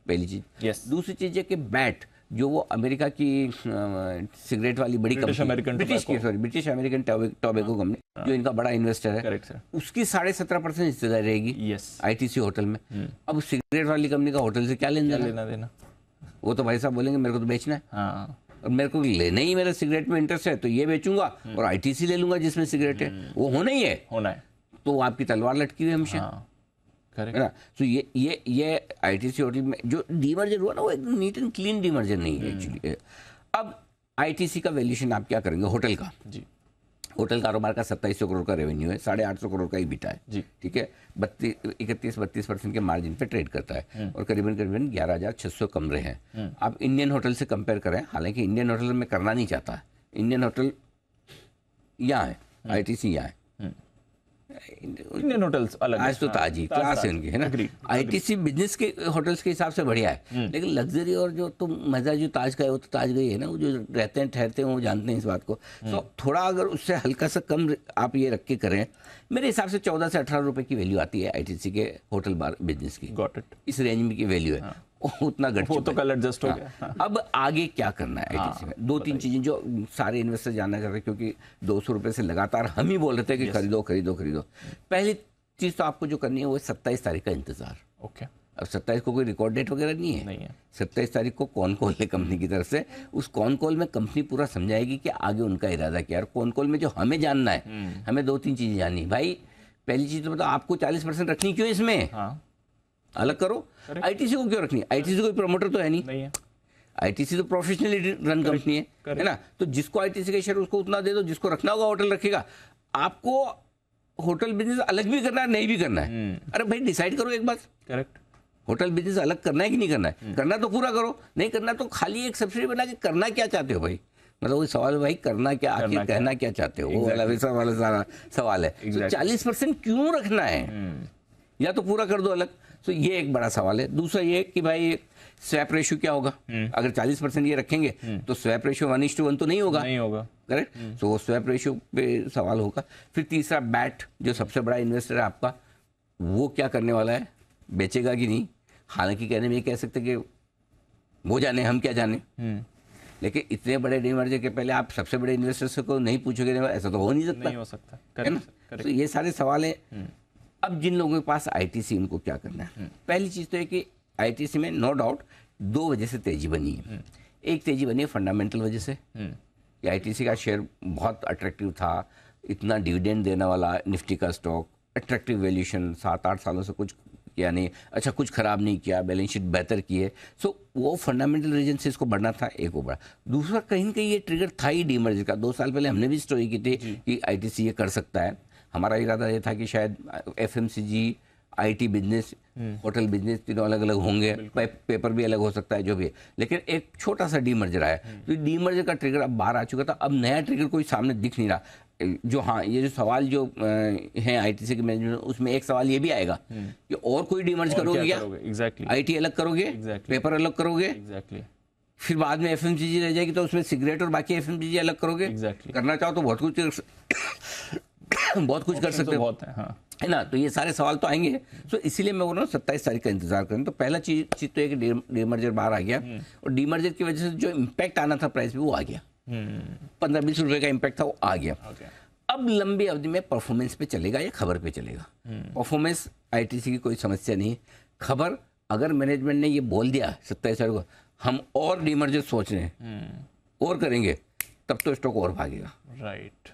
पहली चीज। दूसरी चीज है कि बैट जो वो अमेरिका की सिगरेट वाली बड़ी company, British American tobacco company जो इनका बड़ा इन्वेस्टर है, उसकी 17.5% हिस्सेदारी रहेगी आईटीसी होटल में। अब सिगरेट वाली कंपनी का होटल से क्या लेना देना? वो तो भाई साहब बोलेंगे मेरे को तो बेचना है और मेरे को लेना ही, मेरा सिगरेट में इंटरेस्ट है तो ये बेचूंगा और आईटीसी ले लूंगा जिसमें सिगरेट है, वो होना ही है। तो आपकी तलवार लटकी हुई है हमेशा, है ना। तो ये आईटीसी होटल में जो डीमर्जर हुआ ना वो एकदम नीट एंड क्लीन डीमर्जर नहीं है एक्चुअली। अब आईटीसी का वैल्यूएशन आप क्या करेंगे होटल का जी? होटल कारोबार का 2700 करोड़ का रेवेन्यू है, 850 करोड़ का EBITDA है जी। ठीक है, 31-32% के मार्जिन पे ट्रेड करता है और करीबन 11,600 कमरे हैं। आप इंडियन होटल से कंपेयर करें, हालांकि इंडियन होटल में करना नहीं चाहता, इंडियन होटल यहाँ है, आईटीसी यहाँ है, इंडियन होटल्स अलग आज तो ताजी क्लास है इनकी, है ना। आईटीसी बिजनेस के होटल्स के हिसाब से बढ़िया है, लेकिन लग्जरी और जो तो मजा जो ताज का है वो तो ताज का ही है ना, वो जो रहते हैं ठहरते हैं वो जानते हैं इस बात को। तो थोड़ा अगर उससे हल्का सा कम आप ये रख के करें, मेरे हिसाब से 14 से 18 रुपए की वैल्यू आती है आईटीसी के होटल बार बिजनेस की। गॉट इट, इस रेंज में की वैल्यू है। उतना घट वो तो कल एडजस्ट हो गया। अब आगे क्या करना है आईटीसी में, 2-3 चीजें जो सारे इन्वेस्टर जानना चाहते हैं, क्योंकि 200 रुपए से लगातार हम ही बोल रहे थे कि खरीदो खरीदो खरीदो। पहली चीज तो आपको जो करनी है वो 27 तारीख का इंतजार। ओके, अब 27 को कोई रिकॉर्ड डेट वगैरह नहीं है, 27 तारीख को कौन कॉल है कंपनी की तरफ से, उस कौन कॉल में कंपनी पूरा समझाएगी कि आगे उनका इरादा क्या है। कौन कॉल में जो हमें जानना है, हमें 2-3 चीजें जाननी। भाई पहली चीज तो बताओ आपको 40% रखनी क्यों इसमें, अलग करो। आईटीसी को क्यों रखनी है? आईटीसी कोई प्रमोटर तो है नहीं। आईटीसी तो प्रोफेशनली रन कंपनी है ना। तो जिसको आईटीसी का शेयर उसको उतना दे दो, जिसको रखना होगा होटल रखेगा। आपको होटल बिजनेस अलग भी करना है नहीं भी करना है, अरे भाई डिसाइड करो एक बात। करेक्ट, होटल बिजनेस अलग करना है कि नहीं करना है? करना तो पूरा करो, नहीं करना तो खाली एक सब्सिडी बना के करना क्या चाहते हो भाई? मतलब वही सवाल है भाई, करना क्या, आखिर कहना क्या चाहते हो, वो वाला वैसा वाला सारा सवाल है। 40% क्यों रखना है, या तो पूरा कर दो अलग। तो ये एक बड़ा सवाल है। दूसरा ये कि भाई स्वैप रेशियो क्या होगा, अगर 40% ये रखेंगे तो स्वैप रेशियो 1:1 तो नहीं होगा, करेक्ट। तो वो स्वैप रेशियो पे सवाल होगा। फिर तीसरा बैट जो सबसे बड़ा इन्वेस्टर है आपका, वो क्या करने वाला है, बेचेगा कि नहीं। हालांकि कहने में ये कह सकते कि वो जाने, हम क्या जाने, लेकिन इतने बड़े डीमर्जर के पहले आप सबसे बड़े इन्वेस्टर्स को नहीं पूछोगे, ऐसा तो हो नहीं सकता, है ना। तो ये सारे सवाल है। अब जिन लोगों के पास आईटीसी, उनको क्या करना है? पहली चीज तो है कि आईटीसी में नो डाउट 2 वजह से तेजी बनी है। एक तेजी बनी है फंडामेंटल वजह से कि आईटीसी का शेयर बहुत अट्रैक्टिव था, इतना डिविडेंड देने वाला निफ्टी का स्टॉक, अट्रैक्टिव वैल्यूएशन, 7-8 सालों से कुछ किया नहीं, अच्छा कुछ खराब नहीं किया, बैलेंस शीट बेहतर की है। सो वो फंडामेंटल रीजन से इसको बढ़ना था, एक वो बड़ा। दूसरा कहीं ना कहीं ये ट्रिगर था ही डीमर्जर का। 2 साल पहले हमने भी स्टोरी की थी कि आईटीसी ये कर सकता है। हमारा इरादा ये था कि शायद FMCG, IT business, hotel business तीनों अलग अलग होंगे, पेपर भी अलग हो सकता है, जो भी है। लेकिन एक छोटा सा डीमर्जर आया, तो डीमर्जर का ट्रिगर अब बाहर आ चुका था। अब नया ट्रिगर कोई सामने दिख नहीं रहा। जो हाँ, ये जो सवाल जो है आईटीसी के मैनेजमेंट, उसमें एक सवाल ये भी आएगा कि और कोई डीमर्ज करोगे क्या? आईटी अलग करोगे, पेपर अलग करोगे, फिर बाद में एफएमसीजी रह जाएगी, तो उसमें सिगरेट और बाकी एफएमसीजी अलग करोगे। करना चाहो तो बहुत कुछ कर सकते हो, है ना। तो ये सारे सवाल तो आएंगे। तो इसीलिए मैं बोल रहा हूँ 27 तारीख का इंतजार करें। तो पहला चीज तो है कि डीमर्जर बाहर आ गया, और डीमर्जर की वजह से जो इम्पैक्ट आना था प्राइस पे वो आ गया, 15-20 रुपए का इम्पैक्ट था, वो आ गया। अब लंबी अवधि में परफॉर्मेंस पे चलेगा या खबर पे चलेगा? परफॉर्मेंस आईटीसी की कोई समस्या नहीं, खबर अगर मैनेजमेंट ने ये बोल दिया 27 तारीख को हम और डीमर्जर सोच रहे हैं और करेंगे, तब तो स्टॉक और भागेगा। राइट।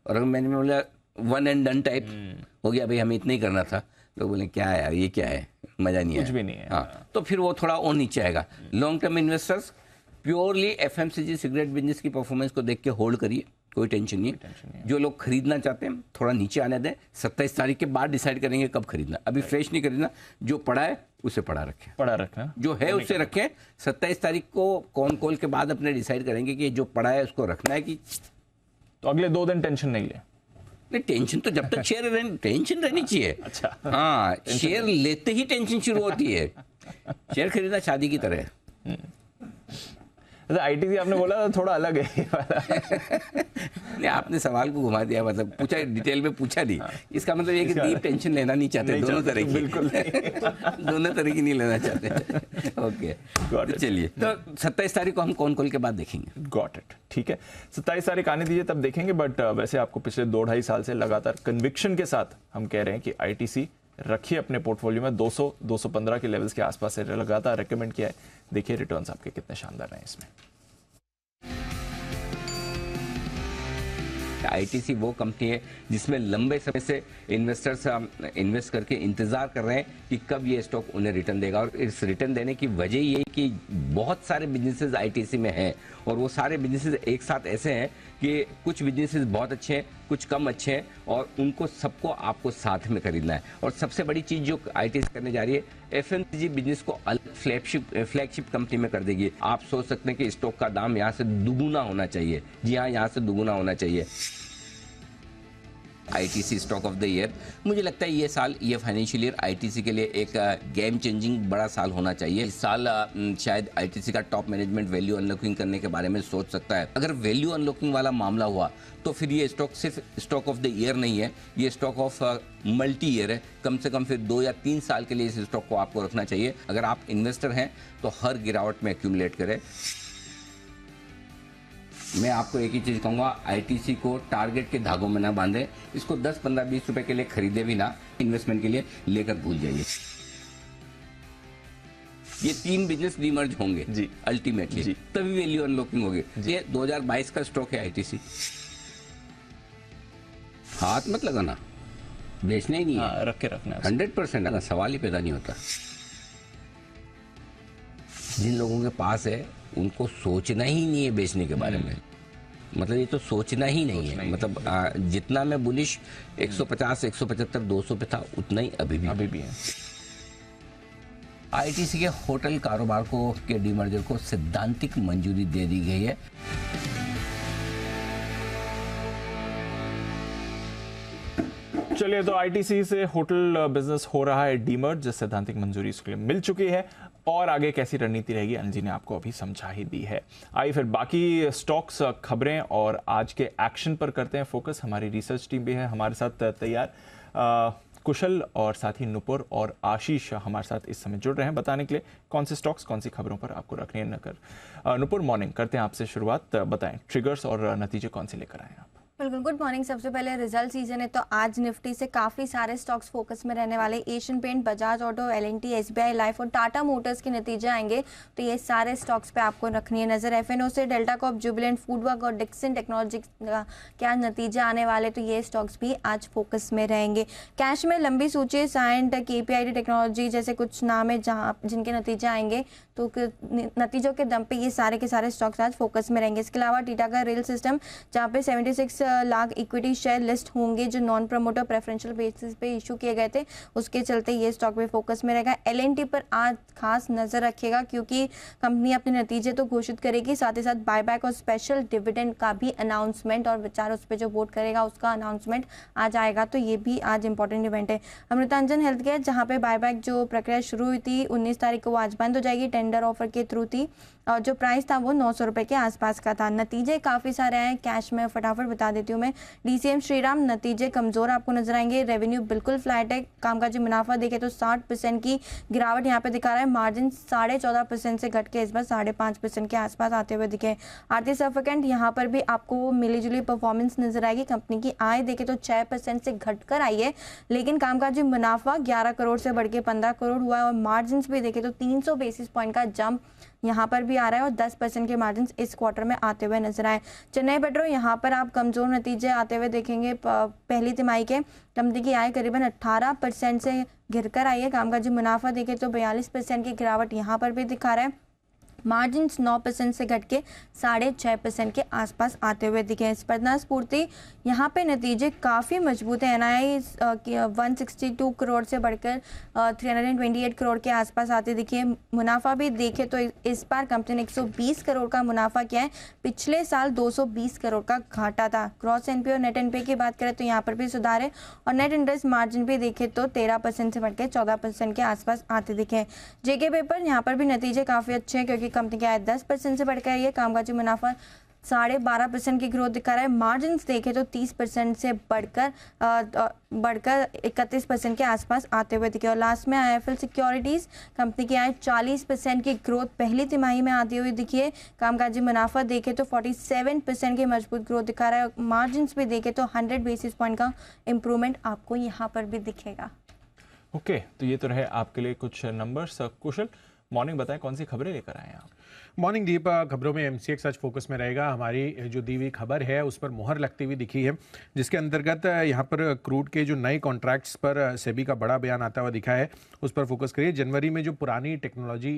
और अगर मैंने बोला वन एंड डन टाइप हो गया, भाई हमें इतना ही करना था, लोग बोले क्या है यार, ये क्या है, मजा नहीं है, कुछ भी नहीं है। हाँ, तो फिर वो थोड़ा और नीचे आएगा। Long term investors purely FMCG cigarette business की परफॉर्मेंस को देख के होल्ड करिए, कोई टेंशन नहीं है। जो लोग खरीदना चाहते हैं थोड़ा नीचे आने दें, 27 तारीख के बाद डिसाइड करेंगे कब खरीदना, अभी फ्रेश नहीं खरीदना। जो पड़ा है उसे पड़ा रखें, पड़ा रखना, जो है उसे रखें। 27 तारीख को कौन कॉल के बाद अपने डिसाइड करेंगे कि जो पड़ा है उसको रखना है कि, तो अगले 2 दिन टेंशन नहीं ले। नहीं टेंशन तो जब तक शेयर टेंशन रहनी चाहिए। अच्छा, हाँ, शेयर लेते ही टेंशन शुरू होती है। शेयर खरीदना शादी की तरह है। आईटीसी आपने बोला थोड़ा अलग है ये वाला। नहीं, आपने सवाल को घुमा दिया, मतलब पूछा, डिटेल में पूछा नहीं। इसका मतलब ये कि डीप टेंशन लेना नहीं चाहते, दोनों तरह की, बिल्कुल दोनों तरह की नहीं लेना चाहते। ओके, तो चलिए, तो 27 तारीख को हम कौन कॉल के बाद देखेंगे। गॉट इट, ठीक है, 27 तारीख आने दीजिए तब देखेंगे। बट वैसे आपको पिछले 2-2.5 साल से लगातार कन्विक्शन के साथ हम कह रहे हैं कि आईटीसी रखिए अपने पोर्टफोलियो में, 200-215 के लेवल्स के आसपास से लगातार रेकमेंड किया है। देखिए रिटर्न्स आपके कितने शानदार रहे इसमें। आईटीसी वो कंपनी है जिसमें लंबे समय से इन्वेस्टर्स इन्वेस्ट करके इंतजार कर रहे हैं कि कब ये स्टॉक उन्हें रिटर्न देगा। और इस रिटर्न देने की वजह ये कि बहुत सारे बिजनेसेस आईटीसी में हैं, और वो सारे बिजनेसेस एक साथ ऐसे हैं कि कुछ बिजनेसेस बहुत अच्छे हैं, कुछ कम अच्छे हैं, और उनको सबको आपको साथ में खरीदना है। और सबसे बड़ी चीज जो आईटीसी करने जा रही है, एफएमसीजी बिजनेस को अलग फ्लैगशिप कंपनी में कर देगी। आप सोच सकते हैं कि स्टॉक का दाम यहाँ से दुगुना होना चाहिए। जी हाँ, यहाँ से दुगुना होना चाहिए। ITC stock of the year, मुझे लगता है ये साल, ये फाइनेंशियल ईयर आईटीसी के लिए एक गेम चेंजिंग बड़ा साल होना चाहिए। इस साल शायद आईटीसी का टॉप मैनेजमेंट वैल्यू अनलॉकिंग करने के बारे में सोच सकता है। अगर वैल्यू अनलॉकिंग वाला मामला हुआ तो फिर ये स्टॉक सिर्फ स्टॉक ऑफ द ईयर नहीं है, ये स्टॉक ऑफ मल्टी ईयर है। कम से कम फिर 2 या 3 साल के लिए इस स्टॉक को आपको रखना चाहिए। अगर आप इन्वेस्टर हैं तो हर गिरावट में एक्यूमुलेट करें। मैं आपको एक ही चीज कहूंगा, आईटीसी को टारगेट के धागों में ना बांधे। इसको 10, 15, 20 रुपए के लिए खरीदे भी ना, इन्वेस्टमेंट के लिए लेकर भूल जाइए। ये 3 बिजनेस डीमर्ज होंगे जी, अल्टीमेटली, तभी वैल्यू अनलॉकिंग होगी। ये 2022 का स्टॉक है आईटीसी, हाथ मत लगाना, बेचना ही नहीं है, रख के रखना 100% है, सवाल ही पैदा नहीं होता। जिन लोगों के पास है उनको सोचना ही नहीं है बेचने के बारे में, मतलब ये तो सोचना ही नहीं है। मतलब जितना मैं बुलिश 150, 175, 200 पे था, उतना ही अभी भी है। आईटीसी के होटल कारोबार को के डीमर्जर को सैद्धांतिक मंजूरी दे दी गई है। चलिए, तो आईटीसी से होटल बिजनेस हो रहा है डीमर्ज, सैद्धांतिक मंजूरी इसके लिए मिल चुकी है, और आगे कैसी रणनीति रहेगी अनिल जी ने आपको अभी समझा ही दी है। आइए फिर बाकी स्टॉक्स, खबरें और आज के एक्शन पर करते हैं फोकस। हमारी रिसर्च टीम भी है हमारे साथ तैयार, कुशल और साथ ही नुपुर और आशीष हमारे साथ इस समय जुड़ रहे हैं बताने के लिए कौन से स्टॉक्स, कौन सी खबरों पर आपको रखनी है नजर। नुपुर, मॉर्निंग, करते हैं आपसे शुरुआत, बताएं ट्रिगर्स और नतीजे कौन से लेकर आए आप। बिल्कुल, गुड मॉर्निंग। सबसे पहले रिजल्ट सीजन है तो आज निफ्टी से काफ़ी सारे स्टॉक्स फोकस में रहने वाले। Asian Paint, Bajaj Auto, L&T, SBI Life और टाटा मोटर्स के नतीजे आएंगे, तो ये सारे स्टॉक्स पे आपको रखनी है नजर। एफएनओ से डेल्टा कॉर्प, जुबिलेंट फूडवर्क और डिक्सन टेक्नोलॉजी का क्या नतीजे आने वाले, तो ये स्टॉक्स भी आज फोकस में रहेंगे। कैश में लंबी सूची, साइंट, केपीआईडी टेक्नोलॉजी जैसे कुछ नाम है जहाँ जिनके नतीजे आएंगे, तो नतीजों के दम पे ये सारे के सारे स्टॉक्स आज फोकस में रहेंगे। इसके अलावा टीटागढ़ रेल सिस्टम, जहाँ पे 76 लाख इक्विटी शेयर लिस्ट होंगे जो नॉन प्रमोटर प्रेफरेंशियल बेसिस पे इशू किए गए थे, उसके चलते ये स्टॉक भी फोकस में रहेगा। एल&टी पर आज खास नजर रखेगा क्योंकि कंपनी अपने नतीजे तो घोषित करेगी, साथ ही साथ बायबैक और स्पेशल डिविडेंड का भी अनाउंसमेंट और विचार उस पर जो वोट करेगा उसका अनाउंसमेंट आज आएगा, तो ये भी आज इंपॉर्टेंट इवेंट है। अमृतांजन हेल्थ केयर, जहाँ पे बायबैक जो प्रक्रिया शुरू हुई थी 19 तारीख को, वो आज बंद हो जाएगी, टेंडर ऑफर के थ्रू थी, और जो प्राइस था वो 900 रुपए के आसपास का था। नतीजे काफ़ी सारे हैं, कैश में फटाफट बता देती हूँ मैं। DCM श्रीराम नतीजे कमजोर आपको नजर आएंगे, रेवेन्यू बिल्कुल फ्लैट है, कामकाजी मुनाफा देखे तो 60% की गिरावट यहाँ पे दिखा रहा है, मार्जिन 14.5% से घट के इस बार 5.5% के आसपास आते हुए दिखे। आरती सर्फिकेंट यहाँ पर भी आपको मिली जुली परफॉर्मेंस नजर आएगी। कंपनी की आय देखे तो 6% से घटकर आई है, लेकिन कामकाजी मुनाफा 11 करोड़ से बढ़ के 15 करोड़ हुआ है और मार्जिन भी देखे तो 300 बेसिस पॉइंट का जंप यहाँ पर भी आ रहा है और 10% के मार्जिन इस क्वार्टर में आते हुए नजर आए। चेन्नई पेट्रो यहाँ पर आप कमजोर नतीजे आते हुए देखेंगे। पहली तिमाही के कंपनी की आय करीबन 18% से गिरकर आई है, कामकाजी मुनाफा देखे तो 42% की गिरावट यहाँ पर भी दिखा रहा है, मार्जिन 9% से घट के 6.5% के आसपास आते हुए दिखे हैं। स्पर्धा स्फूर्ति यहाँ पे नतीजे काफ़ी मजबूत है, NII 162 करोड़ से बढ़कर 328 करोड़ के आसपास आते दिखे। मुनाफा भी देखे तो इस बार कंपनी ने 120 करोड़ का मुनाफा किया है, पिछले साल 220 करोड़ का घाटा था। क्रॉस NPA और नेट NPA की बात करें तो यहाँ पर भी सुधार है और नेट इंटरेस्ट मार्जिन भी देखे तो 13% से बढ़कर 14% के आसपास आते दिखे। JK पेपर यहाँ पर भी नतीजे काफ़ी अच्छे हैं क्योंकि कंपनी की आय 10% से बढ़कर आई है, कामकाजी मुनाफा 12.5% की ग्रोथ दिखा रहा है, मार्जिन देखे तो 30% से बढ़कर 31% के आसपास आते हुए दिखे। और लास्ट में IIFL सिक्योरिटीज कंपनी की आय 40% की ग्रोथ पहली तिमाही में आती हुई दिखी है, कामकाजी मुनाफा देखे तो 47% की मजबूत ग्रोथ दिखा रहा है, मार्जिन भी देखे तो 100 बेसिस पॉइंट का इंप्रूवमेंट आपको यहाँ पर भी दिखेगा। ओके, तो ये तो रहे आपके लिए कुछ नंबर्स। कुशल, मॉर्निंग बताएं कौन सी खबरें लेकर आए हैं आप? मॉर्निंग दीप, खबरों में MCX आज फोकस में रहेगा। हमारी जो दी हुई खबर है उस पर मुहर लगती हुई दिखी है, जिसके अंतर्गत यहाँ पर क्रूड के जो नए कॉन्ट्रैक्ट्स पर सेबी का बड़ा बयान आता हुआ दिखा है, उस पर फोकस करिए। जनवरी में जो पुरानी टेक्नोलॉजी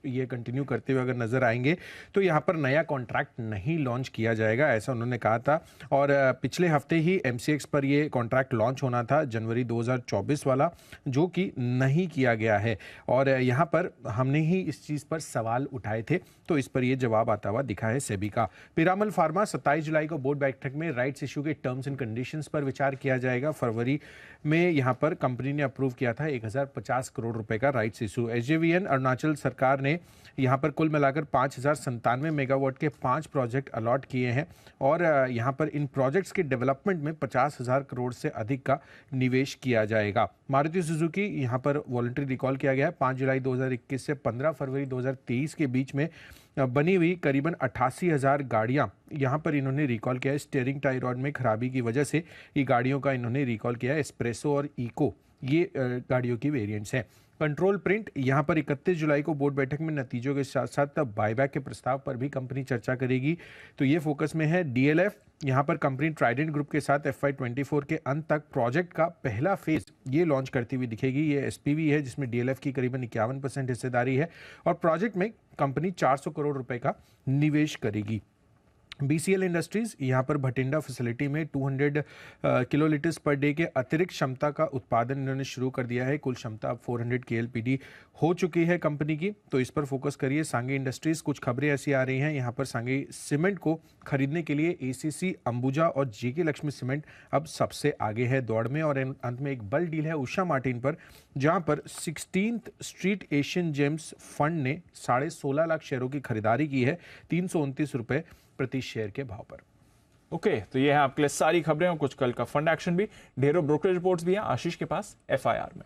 ये कंटिन्यू करते हुए अगर नजर आएंगे तो यहाँ पर नया कॉन्ट्रैक्ट नहीं लॉन्च किया जाएगा, ऐसा उन्होंने कहा था। और पिछले हफ्ते ही MCX पर ये कॉन्ट्रैक्ट लॉन्च होना था जनवरी 2024 वाला, जो कि नहीं किया गया है। और यहाँ पर हमने ही इस चीज़ पर सवाल उठाए थे, तो इस पर यह जवाब आता हुआ दिखा है सेबी का। पिरामल फार्मा 27 जुलाई को बोर्ड बैठक में राइट्स इशू के टर्म्स एंड कंडीशंस पर विचार किया जाएगा। फरवरी में यहां पर कंपनी ने अप्रूव किया था 1050 करोड़ रुपए का राइट्स इशू। SJVN अरुणाचल सरकार ने यहां पर कुल मिलाकर 5097 मेगावाट के 5 प्रोजेक्ट अलॉट किए हैं और यहां पर इन प्रोजेक्ट्स के डेवलपमेंट में 50,000 करोड़ से अधिक का निवेश किया जाएगा। मारुति सुजुकी यहां पर वॉलंटरी रिकॉल किया गया है। 5 जुलाई 2021 से 15 फरवरी 2023 के बीच में बनी हुई करीबन 88,000 गाड़ियां यहां पर इन्होंने रिकॉल किया है। स्टीयरिंग टाई रॉड में खराबी की वजह से ये गाड़ियों का इन्होंने रिकॉल किया है। एस्प्रेसो और इको ये गाड़ियों की वेरिएंट्स हैं। कंट्रोल प्रिंट यहां पर 31 जुलाई को बोर्ड बैठक में नतीजों के साथ साथ बायबैक के प्रस्ताव पर भी कंपनी चर्चा करेगी, तो ये फोकस में है। DLF यहां पर कंपनी ट्राइडेंट ग्रुप के साथ FY24 के अंत तक प्रोजेक्ट का पहला फेज ये लॉन्च करती हुई दिखेगी। ये SPV है जिसमें DLF की करीबन 51% हिस्सेदारी है और प्रोजेक्ट में कंपनी 400 करोड़ रुपए का निवेश करेगी। BCL इंडस्ट्रीज यहाँ पर भटिंडा फैसिलिटी में 200 किलोलीटर्स पर डे के अतिरिक्त क्षमता का उत्पादन इन्होंने शुरू कर दिया है। कुल क्षमता अब 400 KLPD हो चुकी है कंपनी की, तो इस पर फोकस करिए। सांगे इंडस्ट्रीज, कुछ खबरें ऐसी आ रही हैं यहाँ पर सांगे सीमेंट को खरीदने के लिए ACC, अंबुजा और JK लक्ष्मी सीमेंट अब सबसे आगे है दौड़ में। और अंत में एक बल डील है उषा मार्टिन पर, जहाँ पर 16th street Asian James fund ने 16.5 लाख शेयरों की खरीदारी की है 329 रुपए प्रति शेयर के भाव पर। ओके, तो ये है आपके लिए सारी खबरें और कुछ कल का फंड एक्शन भी। ढेरों ब्रोकरेज रिपोर्ट्स भी हैं आशीष के पास FIR में।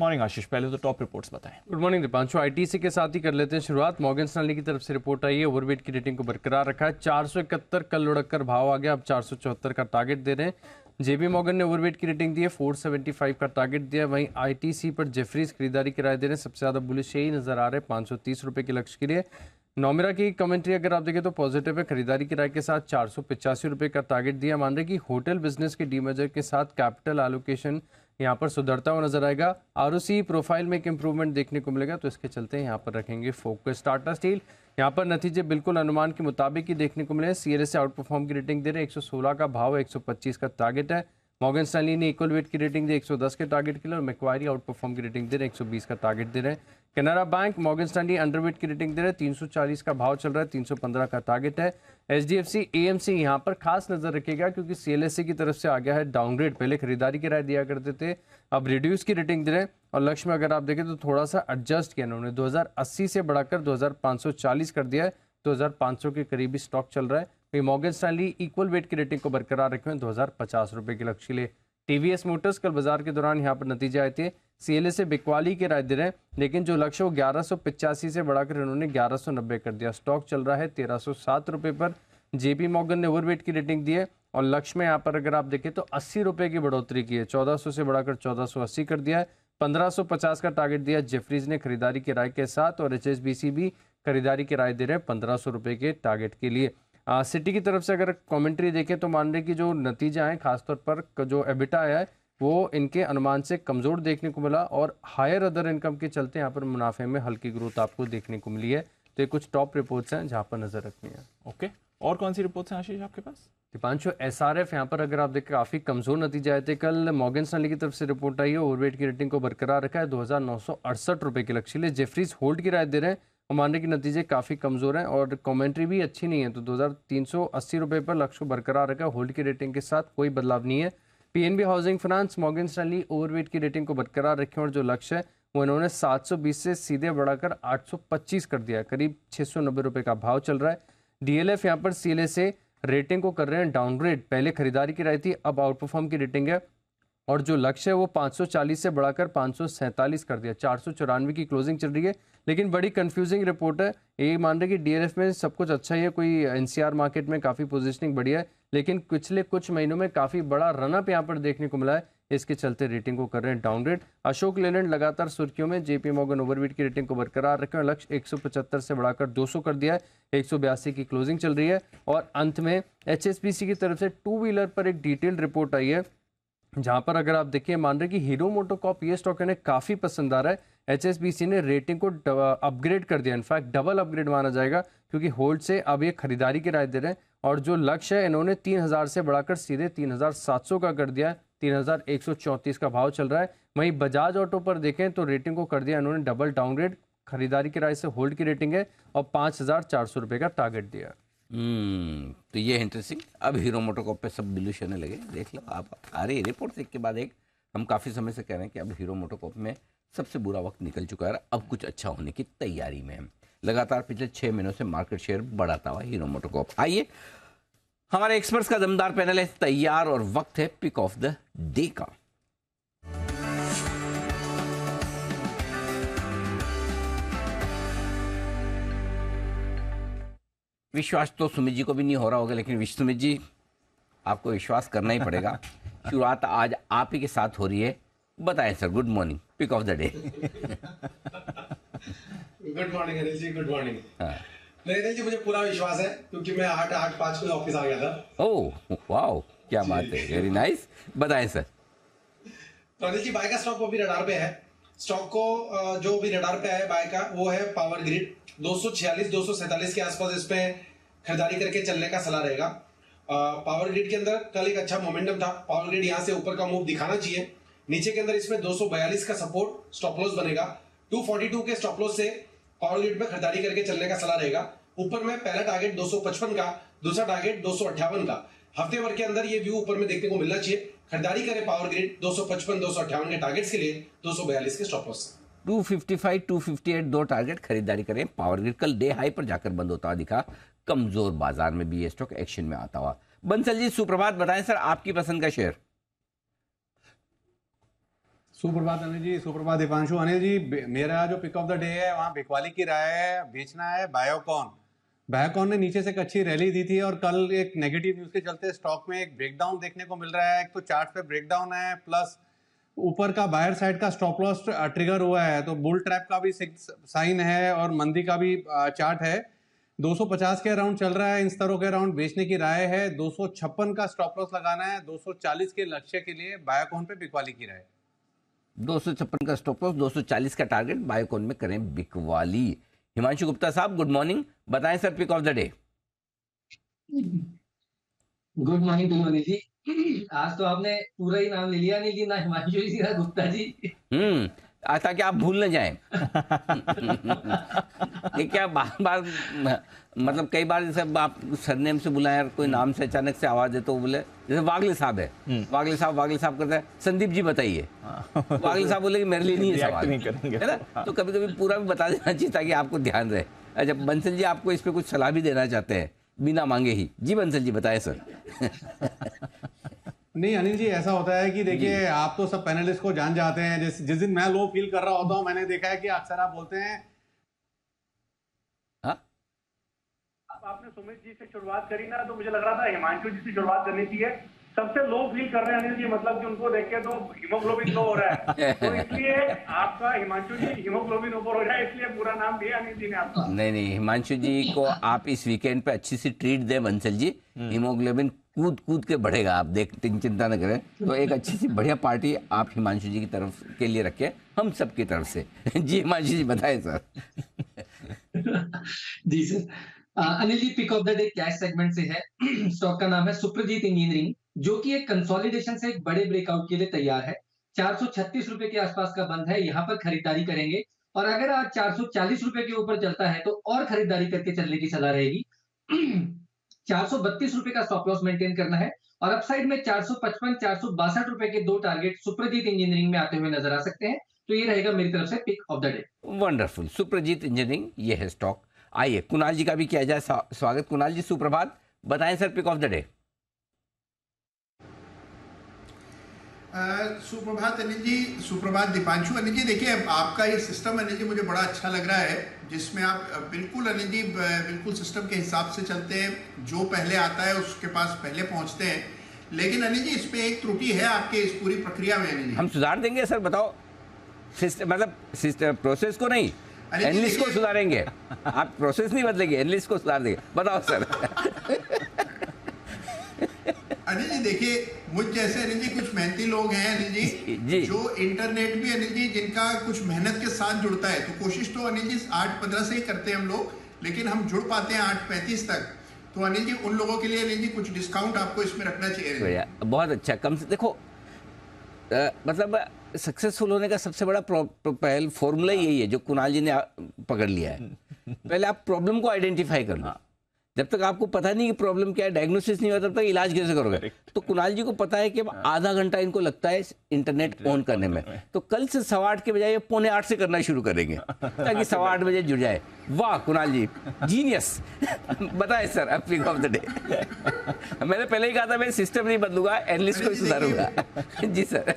मॉर्निंग आशीष, पहले तो टॉप रिपोर्ट्स बताएं। Good morning Deepanshu. ITC के साथ ही कर लेते हैं शुरुआत। मॉर्गन स्टैनली की तरफ से रिपोर्ट आई है, ओवरवेट की रेटिंग को बरकरार रखा है। 471 कल लुढ़क कर भाव आ गया, अब 474 का टारगेट दे रहे हैं। JP मॉर्गन ने ओवरवेट की रेटिंग दी है, 475 का टारगेट दिया। वहीं ITC पर जेफरीज खरीदारी किराए दे रहे हैं, सबसे ज्यादा बुलिश यही नजर आ रहे हैं 530 रुपए के लक्ष्य के लिए। नोमिरा की कमेंट्री अगर आप देखें तो पॉजिटिव है, खरीदारी किराए के साथ 485 रुपए का टारगेट दिया। मान रहे कि होटल बिजनेस के डीमर्जर के साथ कैपिटल एलोकेशन यहाँ पर सुधरता हुआ नजर आएगा। ROC प्रोफाइल में एक इंप्रूवमेंट देखने को मिलेगा, तो इसके चलते यहाँ पर रखेंगे फोकस। टाटा स्टील यहाँ पर नतीजे बिल्कुल अनुमान के मुताबिक ही देखने को मिले। CLS से आउट परफॉर्म की रेटिंग दे रहे हैं, 116 का भाव है, 125 का टारगेट है। मॉर्गन स्टैनली ने इक्वल वेट की रेटिंग दी 110 के टारगेट के लिए और मैक्वायरी आउट परफॉर्म की रेटिंग दे रहे हैं, 120 का टारगेट दे रहे हैं। Canara bank, Morgan Stanley underweight की रेटिंग दे रहे हैं, 340 का भाव चल रहा है, 315 का टारगेट है। HDFC AMC यहाँ पर खास नजर रखिएगा क्योंकि CLSA की तरफ से आ गया है डाउनग्रेड। पहले खरीदारी की राय दिया करते थे, अब रिड्यूस की रेटिंग दे रहे हैं। और लक्ष्य में अगर आप देखें तो थोड़ा सा एडजस्ट किया उन्होंने, 2080 से बढ़ाकर 2540 कर दिया है, 2500 के करीबी स्टॉक चल रहा है। वही मॉर्गन स्टैनली इक्वल वेट की रेटिंग को बरकरार रखे हुए 2050 रुपए के लक्ष्य के लिए। TVS मोटर्स कल बाजार के दौरान यहाँ पर नतीजे आए थे, CLSA बिकवाली की राय दे रहे हैं, लेकिन जो लक्ष्य वो 1185 से बढ़ाकर इन्होंने 1190 कर दिया। स्टॉक चल रहा है 1307 रुपए पर। JP मॉर्गन ने ओवरवेट की रेटिंग दी है और लक्ष्य में यहाँ पर अगर आप देखें तो 80 रुपए की बढ़ोतरी की है, 1400 से बढ़ाकर 1480 कर दिया है। 1550 का टारगेट दिया जेफरीज ने खरीदारी की राय के साथ, और HSBC भी खरीदारी की राय दे रहे हैं 1500 रुपए के टारगेट के लिए। सिटी की तरफ से अगर कमेंट्री देखें तो मान रहे कि जो नतीजे आए, खासतौर पर जो एबिटा आया है वो इनके अनुमान से कमजोर देखने को मिला, और हायर अदर इनकम के चलते यहाँ पर मुनाफे में हल्की ग्रोथ आपको देखने को मिली है। तो ये कुछ टॉप रिपोर्ट्स हैं जहाँ पर नजर रखनी है। ओके, और कौन सी रिपोर्ट्स हैं आशीष आपके पास? दीपांशु, SRF यहाँ पर अगर आप देखें काफी कमजोर नतीजे आए थे कल। मॉर्गन स्टैनली की तरफ से रिपोर्ट आई है, ओवरवेट की रेटिंग को बरकरार रखा है, 2968 रुपए के लक्ष्य लिए। जेफरीज होल्ड की राय दे रहे हैं और मान रहे कि नतीजे काफी कमजोर हैं और कमेंट्री भी अच्छी नहीं है, तो 2380 रुपए पर लक्ष्य को बरकरार रखा है, होल्ड की रेटिंग के साथ कोई बदलाव नहीं है। PNB housing finance, Morgan Stanley overweight की रेटिंग को बरकरार रखे और जो लक्ष्य है वो इन्होंने 720 से सीधे बढ़ाकर 825 कर दिया है, करीब 690 रुपए का भाव चल रहा है। DLF यहाँ पर CLSA रेटिंग को कर रहे हैं डाउनग्रेड, पहले खरीदारी की राय थी, अब आउट परफॉर्म की रेटिंग है और जो लक्ष्य है वो 540 से बढ़ाकर 547 कर दिया, 494 की क्लोजिंग चल रही है। लेकिन बड़ी कंफ्यूजिंग रिपोर्ट है, ये मान रहे कि DLF में सब कुछ अच्छा ही है, कोई NCR मार्केट में काफ़ी पोजीशनिंग बढ़िया है, लेकिन पिछले कुछ महीनों में काफ़ी बड़ा रनअप यहाँ पर देखने को मिला है, इसके चलते रेटिंग को कर रहे हैं डाउनग्रेड। अशोक लेलैंड लगातार सुर्खियों में, JP मॉर्गन ओवरवेट की रेटिंग को बरकरार रखे और लक्ष्य 175 से बढ़ाकर 200 कर दिया है, 182 की क्लोजिंग चल रही है। और अंत में HSBC की तरफ से टू व्हीलर पर एक डिटेल्ड रिपोर्ट आई है, जहां पर अगर आप देखिए मान रहे कि हीरो मोटोकॉर्प ये स्टॉक इन्हें काफी पसंद आ रहा है। HSBC ने रेटिंग को अपग्रेड कर दिया, इनफैक्ट डबल अपग्रेड माना जाएगा, क्योंकि होल्ड से अब ये खरीदारी की राय दे रहे हैं और जो लक्ष्य है इन्होंने 3000 से बढ़ाकर सीधे 3700 का कर दिया है, 3134 का भाव चल रहा है। वहीं बजाज ऑटो पर देखें तो रेटिंग को कर दिया इन्होंने डबल डाउनग्रेड, खरीदारी की राय से होल्ड की रेटिंग है और 5400 रुपए का टारगेट दिया है। तो ये इंटरेस्टिंग। अब हीरो मोटोकॉर्प पे सब बिल्कुल आने लगे, देख लो आप। अरे रिपोर्ट एक के बाद एक हम काफ़ी समय से कह रहे हैं कि अब हीरो मोटोकॉर्प में सबसे बुरा वक्त निकल चुका है, अब कुछ अच्छा होने की तैयारी में है। लगातार पिछले 6 महीनों से मार्केट शेयर बढ़ाता हुआ हीरो मोटोकॉर्प। आइए, हमारे एक्सपर्ट्स का दमदार पैनल है तैयार और वक्त है पिक ऑफ द डे का। विश्वास तो सुमित जी को भी नहीं हो रहा होगा, लेकिन सुमित जी आपको विश्वास करना ही पड़ेगा। शुरुआत आज आप ही के साथ हो रही है, बताएं sir. Good morning, pick of the day. Good morning Anil ji, good morning. नहीं अनिल जी, मुझे पूरा विश्वास है क्योंकि मैं 8:05 को ऑफिस आ गया था। ओह वाओ, क्या बात है, वेरी नाइस। बताएं सर। तो अनिल जी, बाय का स्टॉक अभी रडार पे है। स्टॉक को जो भी रडार पे है बाय का, वो है पावर ग्रिड। 246-247 के आसपास इस पे खरीदारी करके चलने का सलाह रहेगा। पावर ग्रिड के अंदर कल एक अच्छा मोमेंटम था, पावर ग्रिड यहाँ से ऊपर का मूव दिखाना चाहिए। नीचे के अंदर इसमें 242 का सपोर्ट स्टॉप लॉस बनेगा, 242 के स्टॉप लॉस से पावर ग्रिड पे खरीदारी करके चलने का सलाह रहेगा। ऊपर में पहला टारगेट 255 का, दूसरा टारगेट 258 का। हफ्ते भर के अंदर ये व्यू ऊपर में देखने को मिलना चाहिए। खरीदारी करें पावर ग्रिड 255-258 के टारगेट्स के लिए, 242 के स्टॉप लॉस। 255, 258 दो टारगेट खरीदारी करें। पावर ग्रिड कल डे हाई पर जाकर बंद होता दिखा, कमजोर बाजार में भी ये स्टॉक एक्शन में आता हुआ। बंसल जी सुप्रभात, बताएं सर आपकी पसंद का शेयर। सुप्रभात अनिल जी, सुप्रभात दीपांशु। अनिल जी, मेरा जो पिक ऑफ द डे है वहाँ बिकवाली की राय है, बेचना है बायोकॉन। बायोकॉन ने नीचे से एक अच्छी रैली दी थी और कल एक नेगेटिव न्यूज के चलते स्टॉक में एक ब्रेकडाउन देखने को मिल रहा है। एक तो चार्ट पे ब्रेकडाउन है, प्लस ऊपर का बायर साइड का स्टॉप लॉस ट्रिगर हुआ है, तो बुल ट्रैप का भी साइन है और मंदी का भी चार्ट है। 250 के अराउंड चल रहा है, इन स्तरों के अराउंड बेचने की राय है। 256 का स्टॉप लॉस लगाना है, 240 के लक्ष्य के लिए बायोकॉन पे बिकवाली की राय। 256 का स्टॉप लॉस, 240 का टारगेट, बायोकॉन में करें बिकवाली। हिमांशु गुप्ता साहब गुड मॉर्निंग, बताएं sir pick of the day. Good morning Anil ji. आज तो आपने पूरा ही नाम ले लिया, नहीं ना हिमांशु जी ना गुप्ता जी। ताकि आप भूल न जाएं। ये क्या बार बार मतलब कई बार जैसे आप सरनेम से बुलाएं और कोई नाम से अचानक से आवाज दे तो बोले, जैसे वागले साहब है, वागले साहब करता है, संदीप जी बताइए, वागले साहब बोले कि मेरे लिए नहीं है सवाल, नहीं करेंगे, है ना। तो कभी कभी पूरा भी बता देना चाहिए ताकि आपको ध्यान रहे। अच्छा बंसल जी, आपको इस पे कुछ सलाह भी देना चाहते हैं बिना मांगे ही? जी बंसल जी बताएं सर। नहीं अनिल जी, ऐसा होता है कि देखिए आप तो सब पैनलिस्ट को जान जाते हैं। जिस दिन मैं लो फील कर रहा होता हूँ, मैंने देखा है कि अक्सर आप बोलते हैं। हाँ? आपने सुमित जी से शुरुआत करी ना, तो मुझे लग रहा था हिमांशु जी से शुरुआत करनी चाहिए। सबसे लो फील कर रहे हैं अनिल जी, मतलब कि उनको देख के तो हीमोग्लोबिन लो हो रहा है, तो इसलिए आपका हिमांशु जी हीमोग्लोबिन ऊपर हो जाए, इसलिए पूरा नाम दिया अनिल जी ने आपका। नहीं, हिमांशु जी को आप इस वीकेंड पे अच्छी सी ट्रीट दें बंसल जी, हीमोग्लोबिन कूद के बढ़ेगा, आप देख चिंता न करें। तो एक अच्छी सी बढ़िया पार्टी आप हिमांशु जी की तरफ के लिए रखें, हम सब की तरफ से। जी हिमांशु जी बताएं सर। जी sir. Anil ji, pick of the day cash segment से है। स्टॉक का नाम है सुप्रजीत इंजीनियरिंग, जो कि एक कंसोलिडेशन से एक बड़े ब्रेकआउट के लिए तैयार है। 436 रुपए के आसपास का बंद है, यहाँ पर खरीदारी करेंगे। और अगर आज 440 रुपए के ऊपर चलता है तो और खरीदारी करके चलने की सलाह रहेगी। 432 रुपए का स्टॉप लॉस मेंटेन करना है। और अपसाइड में 455 462 रुपए के दो टारगेट सुप्रजीत इंजीनियरिंग में आते हुए नजर आ सकते हैं। तो ये रहेगा मेरी तरफ से pick of the day. Wonderful, Suprajit engineering ये है स्टॉक। आइए कुणाल जी का भी किया जाए स्वागत। कुणाल जी सुप्रभात, बताएं sir pick of the day. सुप्रभात अनिल जी, सुप्रभात दीपांशु। अनिल जी देखिए, आपका ये सिस्टम अनिल जी मुझे बड़ा अच्छा लग रहा है, जिसमें आप बिल्कुल अनिल जी बिल्कुल सिस्टम के हिसाब से चलते हैं, जो पहले आता है उसके पास पहले पहुंचते हैं। लेकिन अनिल जी इसमें एक त्रुटि है आपके इस पूरी प्रक्रिया में अनिल जी। हम सुधार देंगे सर, बताओ। मतलब प्रोसेस को नहीं, एनालिस्ट को सुधारेंगे। आप प्रोसेस नहीं बदलेंगे, एनालिस्ट को सुधार देंगे, बताओ सर। अनिल जी देखिए, मुझ जैसे अनिल जी कुछ मेहनती लोग हैं अनिल जी, जो इंटरनेट भी अनिल जी जिनका कुछ मेहनत के साथ जुड़ता है, तो कोशिश तो अनिल जी 8:15 से ही करते हैं हम लोग, लेकिन हम जुड़ पाते हैं 8:35 तक। तो अनिल जी उन लोगों के लिए अनिल जी कुछ डिस्काउंट आपको इसमें रखना चाहिए। बहुत अच्छा। कम से देखो मतलब सक्सेसफुल होने का सबसे बड़ा पहल फॉर्मूला यही है जो कुणाल जी ने पकड़ लिया है। पहले आप प्रॉब्लम को आइडेंटिफाई कर लो। जब तक आपको पता नहीं कि प्रॉब्लम क्या है, डायग्नोसिस नहीं होता, तब तक इलाज कैसे करोगे? तो कुणाल जी को पता है कि अब आधा घंटा इनको लगता है इंटरनेट ऑन करने में, तो कल से 8:15 के बजाय 7:45 से करना शुरू करेंगे ताकि 8:15 बजे जुड़ जाए। वाह कुणाल जी, जीनियस। बताएं सर अब पिक ऑफ द डे। मैंने पहले ही कहा था मैं सिस्टम नहीं बदलूंगा, एनालिस्ट को ही सुधारूंगा। जी सर।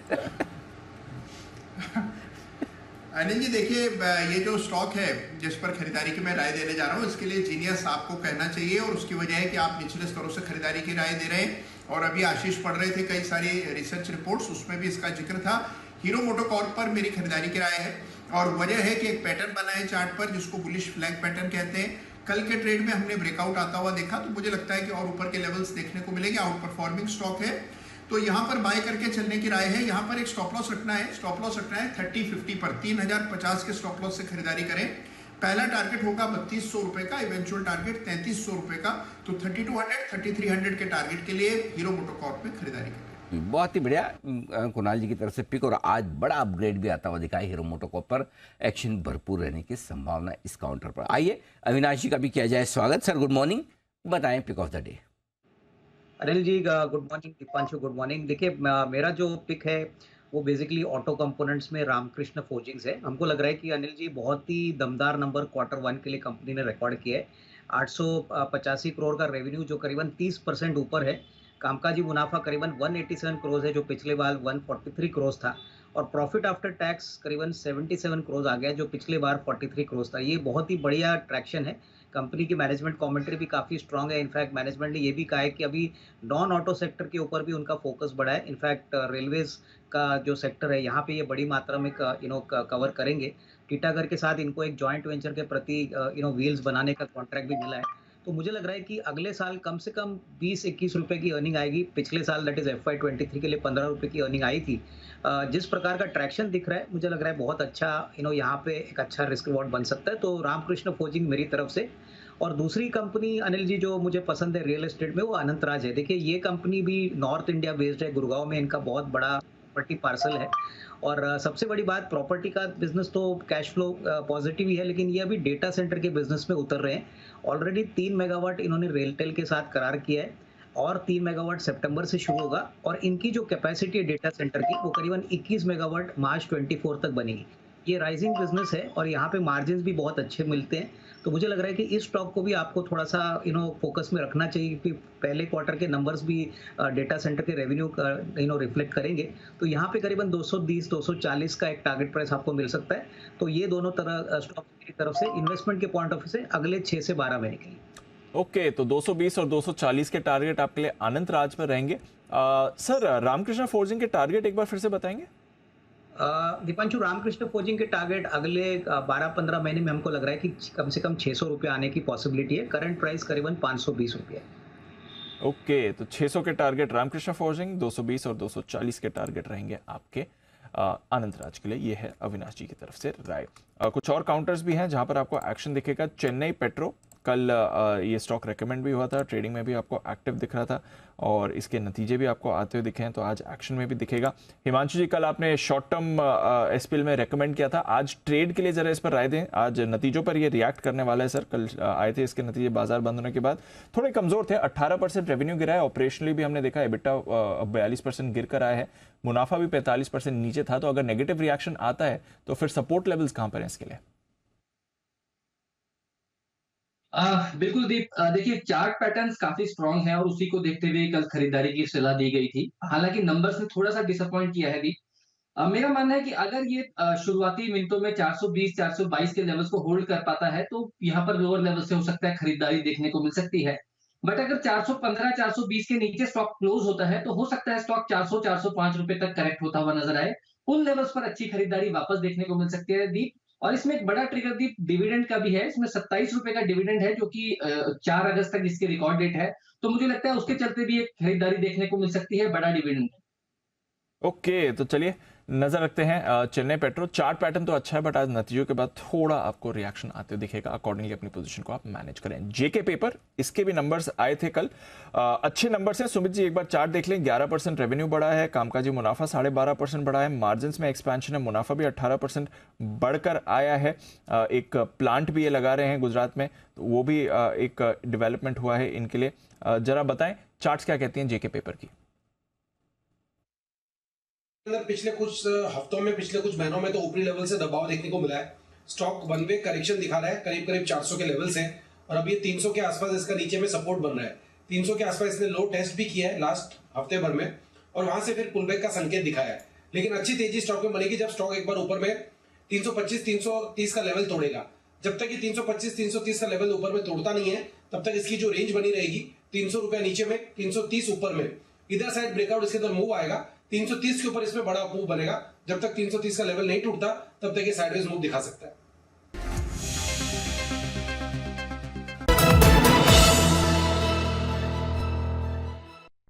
अनिल जी देखिए, ये जो स्टॉक है जिस पर खरीदारी की मैं राय देने जा रहा हूँ, इसके लिए जीनियस आपको कहना चाहिए, और उसकी वजह है कि आप निचले स्तरों से खरीदारी की राय दे रहे हैं। और अभी आशीष पढ़ रहे थे कई सारी रिसर्च रिपोर्ट्स, उसमें भी इसका जिक्र था। हीरो मोटोकॉर्प पर मेरी खरीदारी की राय है, और वजह है कि एक पैटर्न बना है चार्ट पर जिसको बुलिश फ्लैग पैटर्न कहते हैं। कल के ट्रेड में हमने ब्रेकआउट आता हुआ देखा, तो मुझे लगता है कि और ऊपर के लेवल्स देखने को मिलेंगे। आउट परफॉर्मिंग स्टॉक है, तो यहाँ पर बाय करके चलने की राय है। यहाँ पर एक स्टॉप लॉस रखना है, स्टॉप लॉस रखना है 3050 पर। 3050 के स्टॉप लॉस से खरीदारी करें। पहला टारगेट होगा 3200 रुपए का, इवेंचुअल टारगेट 3300 रुपए का। तो 3200 3300 के टारगेट के लिए हीरो मोटोकॉर्प में खरीदारी करें। बहुत ही बढ़िया कुणाल जी की तरफ से पिक, और आज बड़ा अपग्रेड भी आता हुआ दिखा है हीरो मोटोकॉर्प पर। एक्शन भरपूर रहने की संभावना इस काउंटर पर। आइए अविनाश जी का भी किया जाए स्वागत। सर गुड मॉर्निंग, बताएं pick of the day. Anil ji good morning, Deepanshu good morning. देखिए मेरा जो पिक है वो बेसिकली ऑटो कंपोनेंट्स में रामकृष्ण फोर्जिंग्स है। हमको लग रहा है कि अनिल जी बहुत ही दमदार नंबर Q1 के लिए कंपनी ने रिकॉर्ड किया है। 885 करोड़ का रेवेन्यू जो करीबन 30% ऊपर है। कामकाजी मुनाफा करीबन 187 करोड़ है जो पिछले बार 143 करोड़ था, और प्रॉफिट आफ्टर टैक्स करीबन 77 करोड़ आ गया जो पिछले बार 43 करोड़ था। ये बहुत ही बढ़िया ट्रैक्शन है। कंपनी की मैनेजमेंट कमेंट्री भी काफ़ी स्ट्रांग है। इनफैक्ट मैनेजमेंट ने ये भी कहा है कि अभी नॉन ऑटो सेक्टर के ऊपर भी उनका फोकस बढ़ा है। इनफैक्ट रेलवेज का जो सेक्टर है यहाँ पे ये बड़ी मात्रा में कवर करेंगे। टीटागढ़ के साथ इनको एक जॉइंट वेंचर के प्रति व्हील्स बनाने का कॉन्ट्रैक्ट भी मिला है। तो मुझे लग रहा है कि अगले साल कम से कम 20-21 रुपए की अर्निंग आएगी। पिछले साल दैट इज FY23 के लिए 15 रुपए की अर्निंग आई थी। जिस प्रकार का ट्रैक्शन दिख रहा है मुझे लग रहा है बहुत अच्छा यहाँ पे एक अच्छा रिस्क रिवॉर्ड बन सकता है। तो रामकृष्ण फोर्जिंग मेरी तरफ से। और दूसरी कंपनी अनिल जी जो मुझे पसंद है रियल एस्टेट में वो अनंतराज है। देखिए ये कंपनी भी नॉर्थ इंडिया बेस्ड है, गुड़गांव में इनका बहुत बड़ा प्रॉपर्टी पार्सल है, और सबसे बड़ी बात, प्रॉपर्टी का बिजनेस तो कैश फ्लो पॉजिटिव ही है, लेकिन ये अभी डेटा सेंटर के बिजनेस में उतर रहे हैं। ऑलरेडी 3 मेगावाट इन्होंने रेलटेल के साथ करार किया है और 3 मेगावाट सितंबर से शुरू होगा, और इनकी जो कैपेसिटी है डेटा सेंटर की वो करीबन 21 मेगावाट मार्च 24 तक बनेगी। ये राइजिंग बिजनेस है और यहाँ पे मार्जिन भी बहुत अच्छे मिलते हैं, तो मुझे लग रहा है कि इस स्टॉक को भी आपको थोड़ा सा फोकस में रखना चाहिए, क्योंकि पहले क्वार्टर के नंबर्स भी डेटा सेंटर के रेवेन्यू रिफ्लेक्ट करेंगे। तो यहाँ पे करीबन 220-240 का एक टारगेट प्राइस आपको मिल सकता है। तो ये दोनों तरह स्टॉक की तरफ से इन्वेस्टमेंट के पॉइंट ऑफ व्यू से अगले 6 से 12 महीने के लिए। ओके, तो 220 और 240 के टारगेट आपके लिए अनंत राज पर रहेंगे। सर, रामकृष्ण फोर्जिंग के टारगेट एक बार फिर से बताएंगे? दीपांशु, रामकृष्ण फोर्जिंग के टारगेट अगले 12-15 महीने में हमको लग रहा है कि कम से कम 600 रुपये आने की पॉसिबिलिटी है। करंट प्राइस करीबन 520 रुपये है। ओके, तो 600 के टारगेट रामकृष्ण फोर्जिंग, 220 और 240 के टारगेट रहेंगे आपके अनंत राज के लिए। ये है अविनाश जी की तरफ से राय। कुछ और काउंटर्स भी हैं जहां पर आपको एक्शन दिखेगा। चेन्नई पेट्रो, कल ये स्टॉक रेकमेंड भी हुआ था, ट्रेडिंग में भी आपको एक्टिव दिख रहा था और इसके नतीजे भी आपको आते हुए दिखे हैं, तो आज एक्शन में भी दिखेगा। हिमांशु जी, कल आपने शॉर्ट टर्म एसपीएल में रेकमेंड किया था, आज ट्रेड के लिए जरा इस पर राय दें। आज नतीजों पर ये रिएक्ट करने वाला है सर। कल आए थे इसके नतीजे बाजार बंद होने के बाद, थोड़े कमजोर थे, 18% रेवेन्यू गिरा है। ऑपरेशनली भी हमने देखा एबिटा 42% गिर कर आया है, मुनाफा भी 45% नीचे था। तो अगर नेगेटिव रिएक्शन आता है तो फिर सपोर्ट लेवल्स कहां पर हैं इसके लिए? बिल्कुल दीप, देखिए चार्ट पैटर्न्स काफी स्ट्रांग है और उसी को देखते हुए कल खरीदारी की सलाह दी गई थी। हालांकि नंबर्स ने थोड़ा सा डिसअपॉइंट किया है दीप। मेरा मानना है कि अगर ये शुरुआती मिनटों में 420-422 के लेवल्स को होल्ड कर पाता है तो यहाँ पर लोअर लेवल से हो सकता है खरीदारी देखने को मिल सकती है। बट अगर 415-420 के नीचे स्टॉक क्लोज होता है तो हो सकता है स्टॉक 400-405 रुपए तक करेक्ट होता हुआ नजर आए। उन लेवल्स पर अच्छी खरीदारी वापस देखने को मिल सकती है दीप। और इसमें एक बड़ा ट्रिगर दीप डिविडेंड का भी है। इसमें 27 रुपए का डिविडेंड है, जो कि 4 अगस्त तक इसकी रिकॉर्ड डेट है। तो मुझे लगता है उसके चलते भी एक खरीदारी देखने को मिल सकती है, बड़ा डिविडेंड। ओके, तो चलिए नजर रखते हैं चेन्नई पेट्रो। चार्ट पैटर्न तो अच्छा है, बट आज नतीजों के बाद थोड़ा आपको रिएक्शन आते हुए दिखेगा। अकॉर्डिंगली अपनी पोजीशन को आप मैनेज करें। जेके पेपर, इसके भी नंबर्स आए थे कल, अच्छे नंबर्स हैं। सुमित जी, एक बार चार्ट देख लें। 11% रेवेन्यू बढ़ा है, कामकाजी मुनाफा 12.5% बढ़ा है, मार्जिन में एक्सपेंशन है, मुनाफा भी 18% बढ़कर आया है। एक प्लांट भी ये लगा रहे हैं गुजरात में, तो वो भी एक डेवलपमेंट हुआ है इनके लिए। जरा बताएं चार्ट्स क्या कहती हैं जेके पेपर की? पिछले कुछ हफ्तों में, पिछले कुछ महीनों में तो ऊपरी लेवल से दबाव देखने को मिला है। स्टॉक वन वे करेक्शन दिखा रहा है, करीब करीब 400 के लेवल से, और अब ये 300 के आसपास इसका नीचे में सपोर्ट बन रहा है। 300 के आसपास इसने लो टेस्ट भी किया है लास्ट हफ्ते भर में, और वहां से फिर पुलबैक का संकेत दिखाया है। लेकिन अच्छी तेजी स्टॉक में बनेगी जब स्टॉक एक बार ऊपर में 325-330 का लेवल तोड़ेगा। जब तक ये 325-330 का लेवल ऊपर में तोड़ता नहीं है, तब तक इसकी जो रेंज बनी रहेगी 300 रुपया नीचे में, 330 ऊपर में। इधर साइड ब्रेकआउट इसके अंदर मूव आएगा, 330 के ऊपर इसमें बड़ा मूव बनेगा। जब तक 330 का लेवल नहीं टूटता तब तक ये साइडवेज मूव दिखा सकता है।